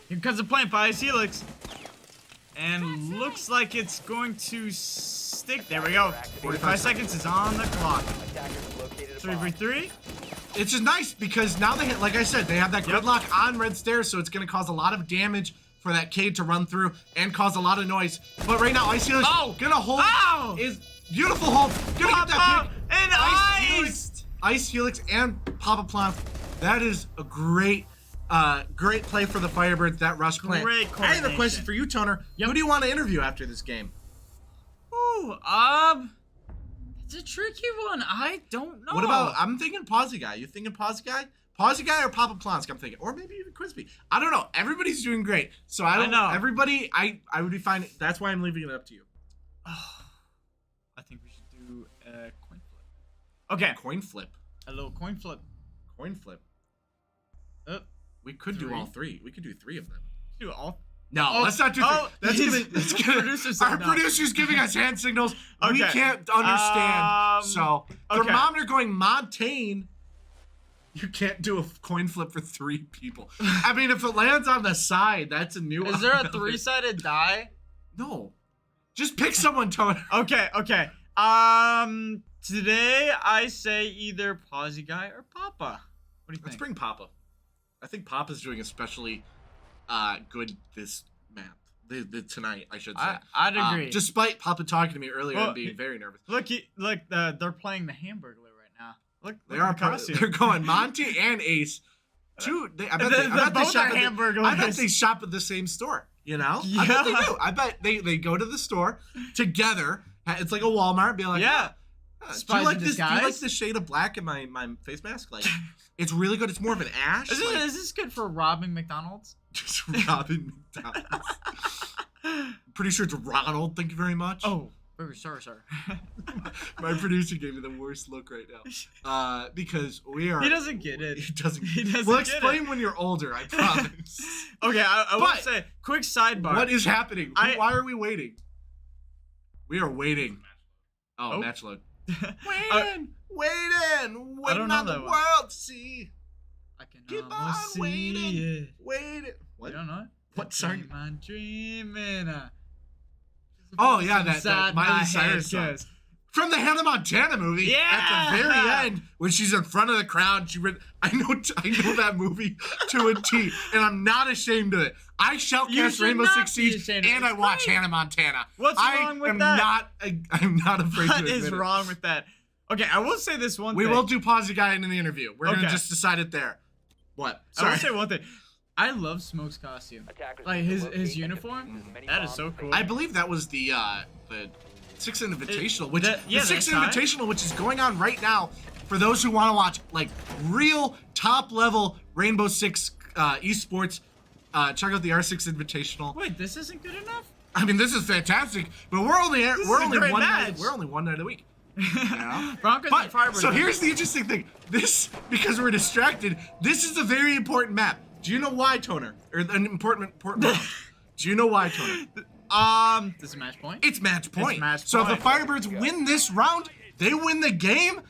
here comes the plant by Icelix. And looks like it's going to stick. There we go. 45 seconds is on the clock. 3v3. It's just nice because now they, like I said, they have that gridlock on Red Stairs, so it's going to cause a lot of damage for that Cade to run through and cause a lot of noise. But right now, Icelix gonna hold his beautiful hold. Gonna get that pick. And iced. Ice Helix and Papa Plonk. That is a great play for the Firebirds, that rush plant. Great I have a question coordination. for you, Toner. Yep. Who do you want to interview after this game? Ooh, it's a tricky one. I don't know. What about, I'm thinking Pawsy Guy. You thinking Pawsy Guy? Pawsy Guy or Papa Plonsk, I'm thinking. Or maybe even Crispy. I don't know. Everybody's doing great. So I don't know. Everybody, I would be fine. That's why I'm leaving it up to you. I think we should do a coin flip. Okay. Coin flip. A little coin flip. Coin flip. Oh, We could do Three. all three. We could do three of them. do all. No, Oh, let's not do oh, three. That's gonna producer said our no. producer's giving us hand signals. We Okay. can't understand. So okay. thermometer going Montaigne. You can't do a coin flip for three people. I mean, if it lands on the side, that's a new. Is there a three-sided die? No. Just pick someone, Tony. Okay. Today I say either Pawsy Guy or Papa. What do you Let's think? bring Papa. I think Papa's doing especially good this map. Tonight, I should say. I'd agree. Despite Papa talking to me earlier Well, and being very nervous. Look, they're playing the Hamburglar right now. Look, They are. the costume. They're going Monty and Ace. I bet they shop at I bet they shop at the same store. You know? Yeah. I bet they do. I bet they go to the store together. It's like a Walmart. Be like, Yeah. do Spies you like in this? Do you disguise? like the shade of black in my face mask? Like, it's really good. It's more of an ash. Is like, this good for robbing McDonald's? just robbing McDonald's. Pretty sure it's Ronald. Thank you very much. Oh, sorry. My producer gave me the worst look right now. Because we are. He doesn't get it. He doesn't. He doesn't We'll get explain it. when you're older. I promise. Okay, I will But- say, quick sidebar. What is happening? Why are we waiting? We are waiting. Oh. Match load. I Waiting don't know on the that one. world to see. can Keep almost on see waiting. it. Waiting. What? You don't know it? What song? I'm dreaming. Oh yeah, that Inside Miley my Cyrus head song. goes, From the Hannah Montana movie. Yeah! At the very end, when she's in front of the crowd, I know that movie to a T, and I'm not ashamed of it. I shout You cast should Rainbow not Six be Siege, ashamed of it. and I It's watch great. Hannah Montana. What's wrong with I'm that? I'm not afraid to What admit is it. wrong with that? Okay, I will say this one We thing. will do Pawsy Guy in the interview. We're gonna Okay. just decide it there. What? I will Sorry. say one thing. I love Smoke's costume. Like his uniform. That is so cool. I believe that was the Six Invitational, which yeah, the Six that's high. Invitational, which is going on right now for those who want to watch like real top level Rainbow Six esports. Check out the R6 Invitational. Wait, this isn't good enough? I mean, this is fantastic, but we're only is a great one match. night. We're only one night a week. Yeah. Broncos and But Firebirds. so here's the interesting thing. This, because we're distracted, this is a very important map. Do you know why, Toner? Or an important round. Do you know why, Toner? This is match point. It's match point. It's match so if the point. Firebirds win this round, they win the game.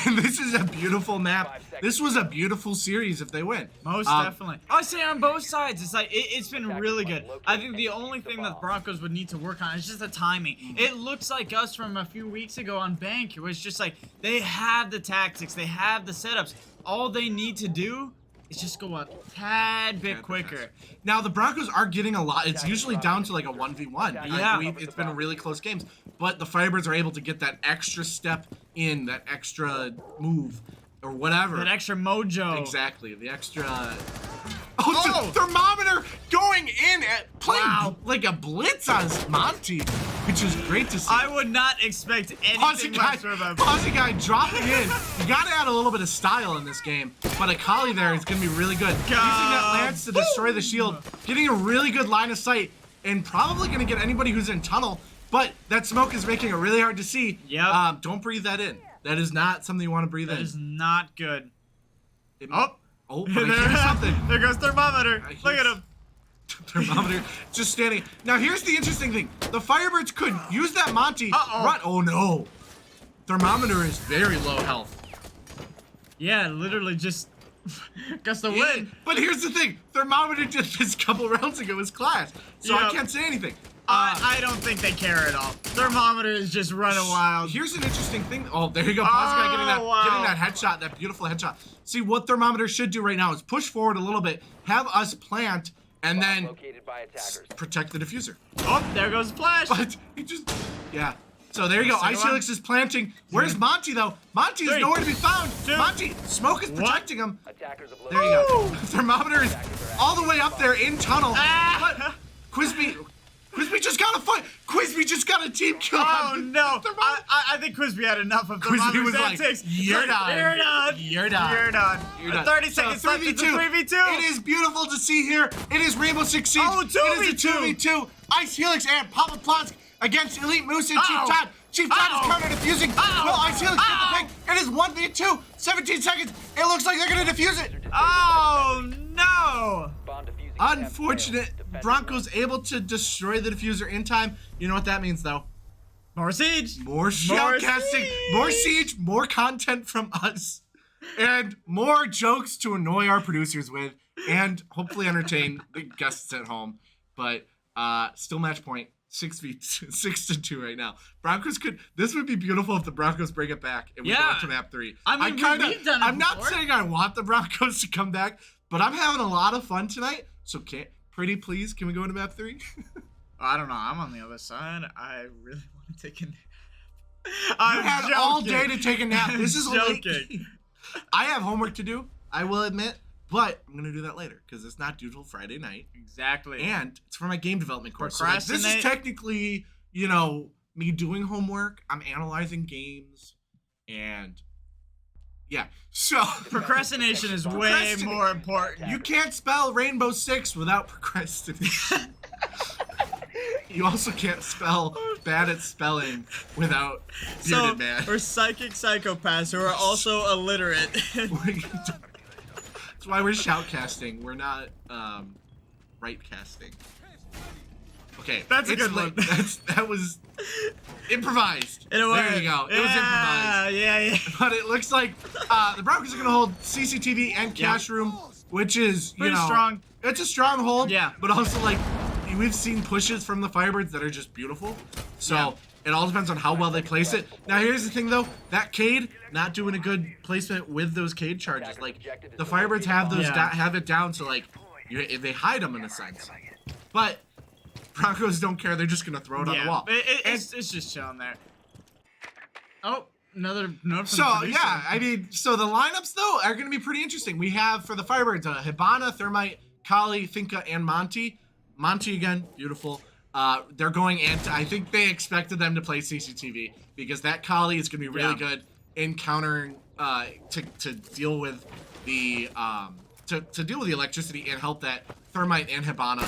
And this is a beautiful map. This was a beautiful series if they win. Most definitely. I say on both sides. It's like it's been really good. I think the only thing that the Broncos would need to work on is just the timing. It looks like us from a few weeks ago on Bank. It was just like they have the tactics, they have the setups. All they need to do is just go a tad bit quicker. Now the Broncos are getting a lot. It's usually down to like a 1v1. Yeah. It's been really close games, but the Firebirds are able to get that extra step in, that extra move, or whatever. That extra mojo. Exactly, the extra. Oh, the thermometer going in at playing like a blitz on Monty, which is great to see. I would not expect anything less from him. Pawsy Guy dropping in. You gotta add a little bit of style in this game, but a collie there is gonna be really good. Using that lance to destroy the shield, getting a really good line of sight, and probably gonna get anybody who's in tunnel. But that smoke is making it really hard to see. Yep. Don't breathe that in. That is not something you want to breathe in. That is not good. Oh, but I hear something. There goes thermometer. Look at him. Thermometer just standing. Now here's the interesting thing. The Firebirds could use that Monty. Uh-oh. Run. Oh no. Thermometer is very low health. Yeah, literally just gets the win. But here's the thing. Thermometer just this couple rounds ago was class. So I Yep. can't say anything. I don't think they care at all. Thermometer is just running wild. Here's an interesting thing. Oh, there you go. Pawsy Guy getting that headshot, that beautiful headshot. See, what Thermometer should do right now is push forward a little bit, have us plant, and then protect the diffuser. Oh, there goes the flash. But he just, yeah. So there you go. Second Ice one. Helix is planting. Where's Monty though? Monty is 3, nowhere to be found. 2. Monty, smoke is protecting him. Attackers have There you go. Thermometer is all the way up there in tunnel. Ah! What? Quizby just got a fight. Quizby just got a team kill. Oh on no! Thermometer. I think Quizby had enough of Quizby was like, antics. "You're done. You're done. You're done. You're done. You're done." 30 So, seconds left. It's a 3v2. It is beautiful to see here. It is Rainbow Six Siege. Oh, It is a 2v2. Ice Helix and Papa Plotsk against Elite Moose and Chief Todd. Chief Todd is counter defusing. Will Ice Helix get the pick? It is 1v2. 17 seconds. It looks like they're gonna defuse it. Oh no! Unfortunate. Broncos able to destroy the diffuser in time. You know what that means though? More siege. More shell casting. More siege. More content from us. And more jokes to annoy our producers with. And hopefully entertain the guests at home. But still match point. 6-2 right now. Broncos could. This would be beautiful if the Broncos bring it back and we go to map 3. I mean, we've done it I'm not before. saying I want the Broncos to come back, but I'm having a lot of fun tonight. So pretty please, can we go into map 3? I don't know. I'm on the other side. I really want to take a nap. You I'm had joking. all day to take a nap. This is a late joking. game. I have homework to do, I will admit, but I'm gonna do that later because it's not due till Friday night. Exactly. And it's for my game development course. So this is Procrastinate. technically, me doing homework. I'm analyzing games, and yeah. So Procrastination is way more important. You can't spell Rainbow Six without procrastination. You also can't spell bad at spelling without bearded man. We're psychic psychopaths who are also illiterate. That's why we're shoutcasting. We're not right casting. Okay, That's a it's good late. one. That was improvised. In a way. There you go. It was improvised. Yeah. But it looks like the Broncos are going to hold CCTV and Cash Room, which is, Pretty strong. It's a strong hold. Yeah. But also, we've seen pushes from the Firebirds that are just beautiful. So it all depends on how well they place it. Now, here's the thing, though. That Cade, not doing a good placement with those Cade charges. The Firebirds have those have it down, so, they hide them in a sense. But Broncos don't care. They're just going to throw it on the wall. It's just chilling there. Oh, another note from So, the producer. so the lineups, though, are going to be pretty interesting. We have, for the Firebirds, Hibana, Thermite, Kali, Finka, and Monty. Monty, again, beautiful. They're going anti. I think they expected them to play CCTV because that Kali is going to be really good in countering to deal with the to deal with the electricity and help that Thermite and Hibana.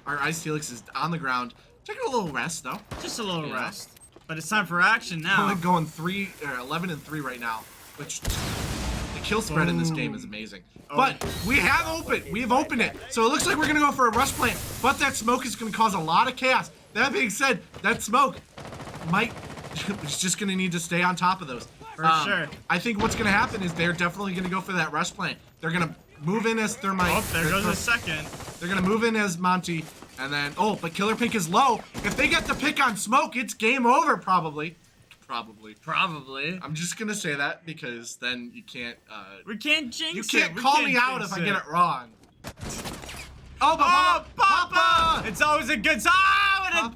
Our Ice Helix is on the ground. Taking a little rest though. Just a little rest. But it's time for action now. Only going 11-3 right now, which the kill spread in this game is amazing. But we have opened it. So it looks like we're gonna go for a rush plant, but that smoke is gonna cause a lot of chaos. That being said, that smoke is just gonna need to stay on top of those. For sure. I think what's gonna happen is they're definitely gonna go for that rush plant. They're gonna move in as Thermite. Oh, there goes a second. They're gonna move in as Monty, and then but Killer Pink is low. If they get the pick on smoke, it's game over probably. Probably. I'm just gonna say that because then you can't. We can't jinx it. You can't call me out if I get it wrong. Oh, Papa! It's always a good time. And a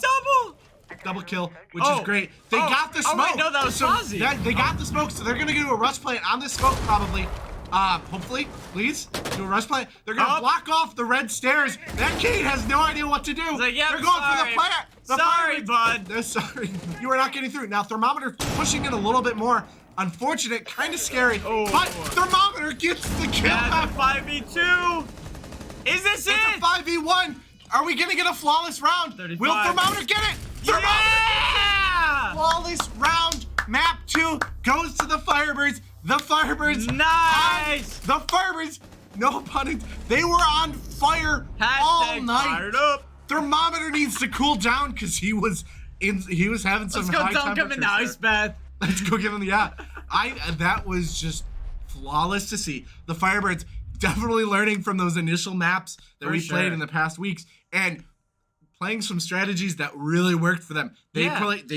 Double kill, which is great. They got the smoke. Oh, wait, no, that was Fozzie. They got the smoke, so they're gonna do a rush plant on this smoke probably. Hopefully, please, do a rush plant. They're gonna block off the red stairs. That Cade has no idea what to do. Like, they're going for the plant. Sorry, bud. They're sorry. You are not getting through. Now, Thermometer pushing in a little bit more. Unfortunate, kind of scary. But Thermometer gets the kill. That's a 5v2. Is this it? It's a 5v1. Are we gonna get a flawless round? 35. Will Thermometer get it? Yeah! Flawless round. Map 2 goes to the Firebirds. The Firebirds. Nice. The Firebirds. No pun intended. They were on fire all night. Fired up. Thermometer needs to cool down because he was having some high Let's go dunk him in the ice bath. Let's go give him that was just flawless to see. The Firebirds definitely learning from those initial maps that we played in the past weeks and playing some strategies that really worked for them. They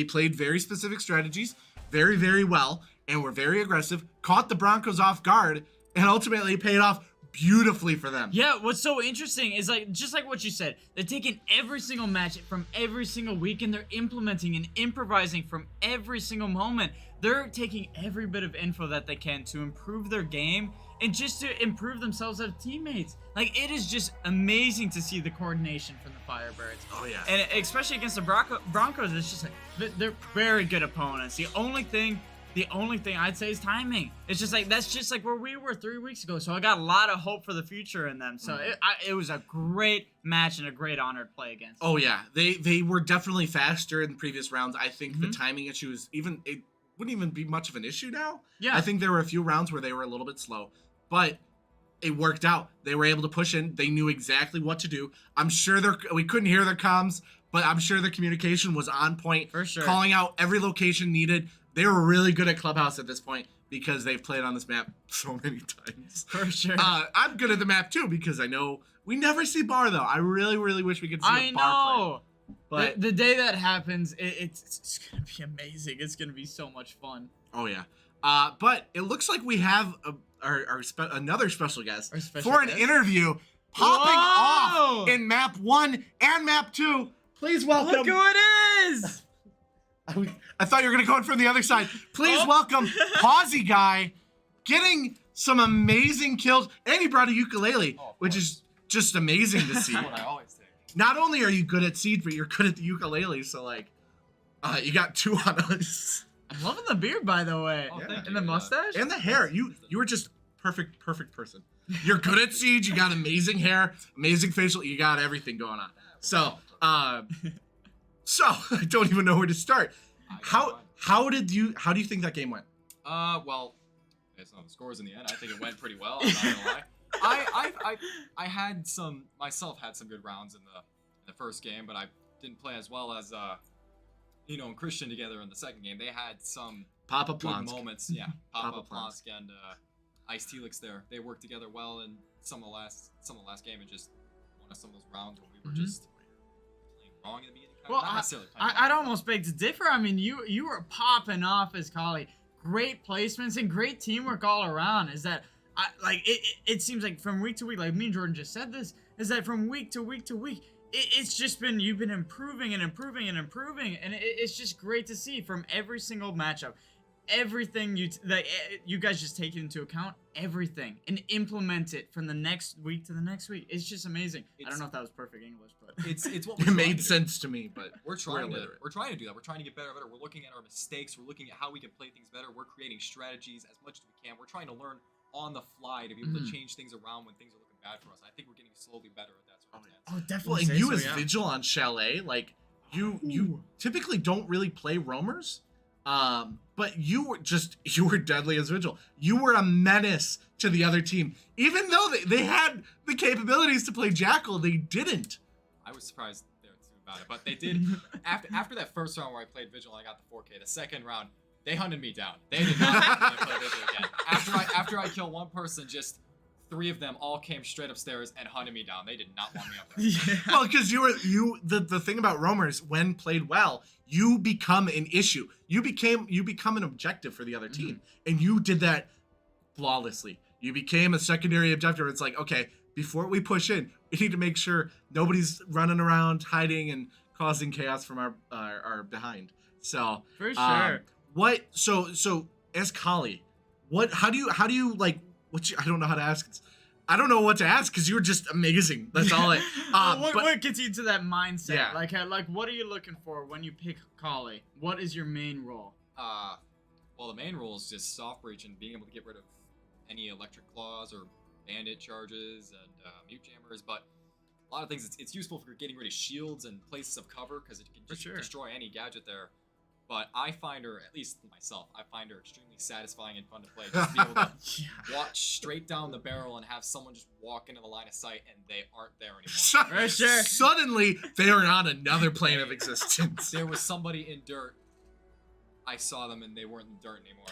played very specific strategies very, very well and were very aggressive, caught the Broncos off guard, and ultimately paid off beautifully for them. Yeah, what's so interesting is like just like what you said, they're taking every single match from every single week and they're implementing and improvising from every single moment. They're taking every bit of info that they can to improve their game and just to improve themselves as teammates. Like, it is just amazing to see the coordination from the Firebirds. Oh yeah. And especially against the Broncos, it's just like they're very good opponents. The only thing I'd say is timing. It's just like that's just like where we were 3 weeks ago. So I got a lot of hope for the future in them. So it was a great match and a great honor to play against. Oh yeah, they were definitely faster in previous rounds. I think the timing issues it wouldn't even be much of an issue now. Yeah, I think there were a few rounds where they were a little bit slow, but it worked out. They were able to push in. They knew exactly what to do. I'm sure we couldn't hear their comms, but I'm sure their communication was on point. For sure. Calling out every location needed. They were really good at Clubhouse at this point because they've played on this map so many times. For sure. I'm good at the map too because I know we never see Bar though. I really, really wish we could see a Bar know. play. But the day that happens, it's gonna be amazing. It's gonna be so much fun. Oh yeah. But it looks like we have another special guest for an interview popping off in map 1 and map 2. Please welcome. Look who it is. I thought you were gonna go in from the other side. Please welcome Pawsy Guy, getting some amazing kills, and he brought a ukulele, which is just amazing to see. That's what I always take. Not only are you good at Siege, but you're good at the ukulele. So like, you got 2 on us. I'm loving the beard, by the way. Oh, Yeah. And the mustache. And the hair. You were just perfect person. You're good at Siege. You got amazing hair, amazing facial. You got everything going on. So, so I don't even know where to start. How do you think that game went? Well, based on the scores in the end, I think it went pretty well. I'm not gonna lie. I had some good rounds in the first game, but I didn't play as well as Nino and Christian together in the second game. They had some Papa good Plonsk. moments. Yeah, Papa Papa Plonsk and Ice Telix there. They worked together well in some of the last game and just won us some of those rounds where we were just playing wrong in the beginning. Well, I'd almost beg to differ. I mean, you were popping off as Kali. Great placements and great teamwork all around. Is that it seems like from week to week, like me and Jordan just said this, is that from week to week to week, it's just been you've been improving and improving and improving, and it's just great to see from every single matchup. Everything you guys just take into account everything and implement it from the next week to the next week. It's just amazing. I don't know if that was perfect English, but it's what it made sense to me. But we're trying to do that. We're trying to get better and better. We're looking at our mistakes. We're looking at how we can play things better. We're creating strategies as much as we can. We're trying to learn on the fly to be able to change things around when things are looking bad for us. I think we're getting slowly better at that sort of thing. oh, Well, definitely. and you as Vigil on Chalet, like you typically don't really play roamers, but you were deadly as Vigil. You were a menace to the other team, even though they had the capabilities to play Jackal. They didn't. I was surprised there too about it, but they did. after that first round where I played Vigil and I got the 4K, the second round they hunted me down. They did not let me play Vigil again. After I killed one person, just 3 of them all came straight upstairs and hunted me down. They did not want me up there. Yeah. Well, because the thing about roamers, when played well, you become an issue. You become an objective for the other team, and you did that flawlessly. You became a secondary objective. It's like, okay, before we push in, we need to make sure nobody's running around hiding and causing chaos from our behind. So For sure. So as Kali, how do you like? I don't know how to ask this. I don't know what to ask because you were just amazing. That's all it. What gets you to that mindset? Yeah. Like what are you looking for when you pick Kali? What is your main role? Well, the main role is just soft breach and being able to get rid of any electric claws or bandit charges and mute jammers. But a lot of things, it's useful for getting rid of shields and places of cover because it can just destroy any gadget there. But I find her, at least myself, I find her extremely satisfying and fun to play. Just to be able to watch straight down the barrel and have someone just walk into the line of sight and they aren't there anymore. Suddenly, they are on another plane of existence. There was somebody in dirt. I saw them and they weren't in dirt anymore.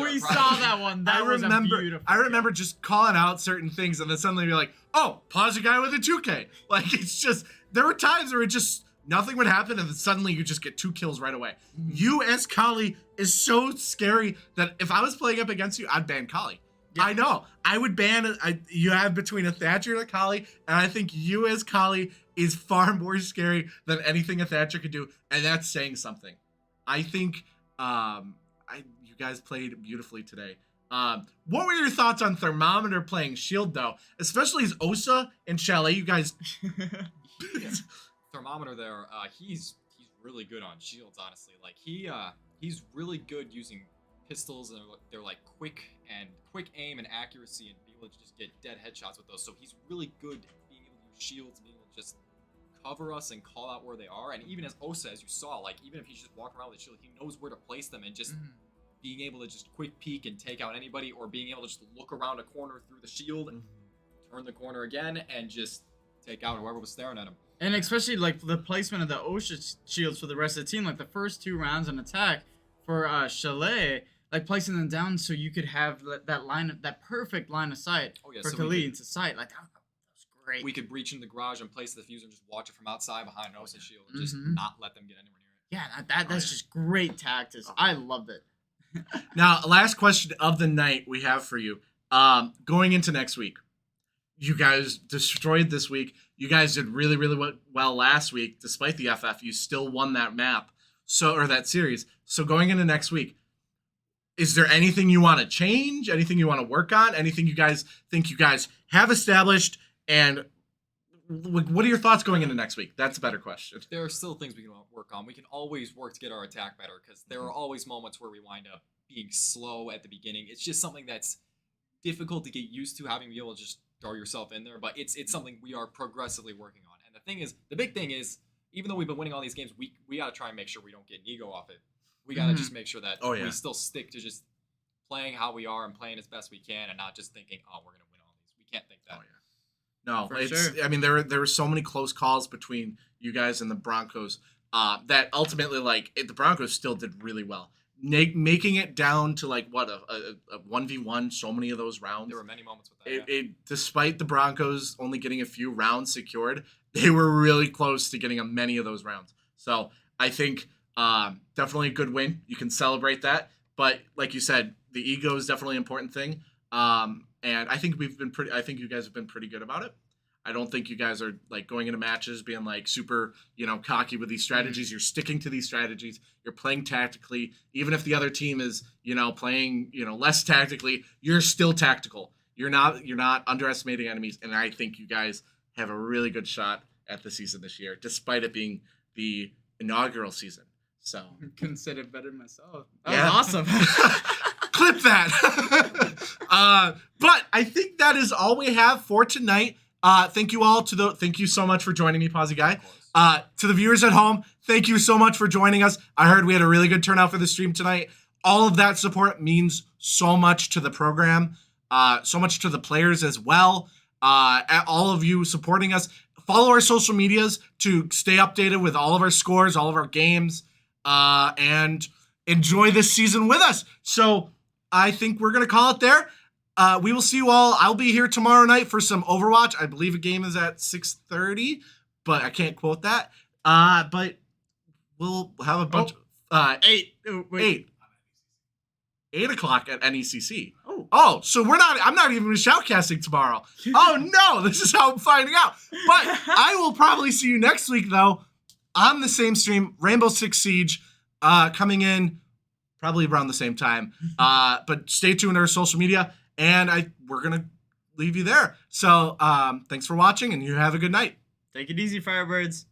We saw that one. That was beautiful. I remember just calling out certain things and then suddenly you're like, oh, pause a guy with a 2K. Like, it's just, there were times where it just, nothing would happen, and then suddenly you just get 2 kills right away. You as Kali is so scary that if I was playing up against you, I'd ban Kali. I know. I would ban you have between a Thatcher and a Collie, and I think you as Collie is far more scary than anything a Thatcher could do, and that's saying something. I think you guys played beautifully today. What were your thoughts on Thermometer playing Shield, though? Especially as Osa and Chalet, you guys... Thermometer there, he's really good on shields, honestly. Like, he's really good using pistols, and they're like quick aim and accuracy, and be able to just get dead headshots with those. So he's really good at being able to use shields, being able to just cover us and call out where they are. And even as Osa, as you saw, like, even if he's just walking around with a shield, he knows where to place them, and just being able to just quick peek and take out anybody, or being able to just look around a corner through the shield, turn the corner again, and just take out whoever was staring at him. And especially like the placement of the OSHA shields for the rest of the team, like the first 2 rounds in attack for Chalet, like placing them down so you could have that perfect line of sight for Khalid into sight. Like that was great. We could breach in the garage and place the diffuser and just watch it from outside behind Osa's shield and just not let them get anywhere near it. Yeah, that's just great tactics. I loved it. Now, last question of the night we have for you. Going into next week, you guys destroyed this week. You guys did really, really well last week. Despite the FF, you still won that map, or that series. So going into next week, is there anything you want to change? Anything you want to work on? Anything you guys think you guys have established? And what are your thoughts going into next week? That's a better question. There are still things we can work on. We can always work to get our attack better, because there are always moments where we wind up being slow at the beginning. It's just something that's difficult to get used to, having to be able to just throw yourself in there, but it's something we are progressively working on. And the big thing is, even though we've been winning all these games, we got to try and make sure we don't get an ego off it. We got to just make sure that we still stick to just playing how we are and playing as best we can, and not just thinking, oh, we're going to win all these. We can't think that. No, I mean, there were so many close calls between you guys and the Broncos that ultimately, like, the Broncos still did really well. Making it down to like a 1v1 so many of those rounds. There were many moments with that. Despite the Broncos only getting a few rounds secured, they were really close to getting many of those rounds. So I think definitely a good win. You can celebrate that, but like you said, the ego is definitely an important thing. And I think you guys have been pretty good about it. I don't think you guys are like going into matches being like super, cocky with these strategies. You're sticking to these strategies. You're playing tactically. Even if the other team is, playing, less tactically, you're still tactical. You're not underestimating enemies. And I think you guys have a really good shot at the season this year, despite it being the inaugural season. So consider better myself. That was awesome. Clip that. But I think that is all we have for tonight. Thank you so much for joining me, Posy Guy. To the viewers at home, thank you so much for joining us. I heard we had a really good turnout for the stream tonight. All of that support means so much to the program, so much to the players as well. All of you supporting us. Follow our social medias to stay updated with all of our scores, all of our games, and enjoy this season with us. So I think we're going to call it there. We will see you all. I'll be here tomorrow night for some Overwatch. I believe a game is at 6:30, but I can't quote that. But we'll have a bunch. 8 o'clock at NECC. Oh, so I'm not even shoutcasting tomorrow. Oh no, this is how I'm finding out. But I will probably see you next week though, on the same stream, Rainbow Six Siege, coming in probably around the same time. But stay tuned to our social media. And we're going to leave you there. So thanks for watching, and you have a good night. Take it easy, Firebirds.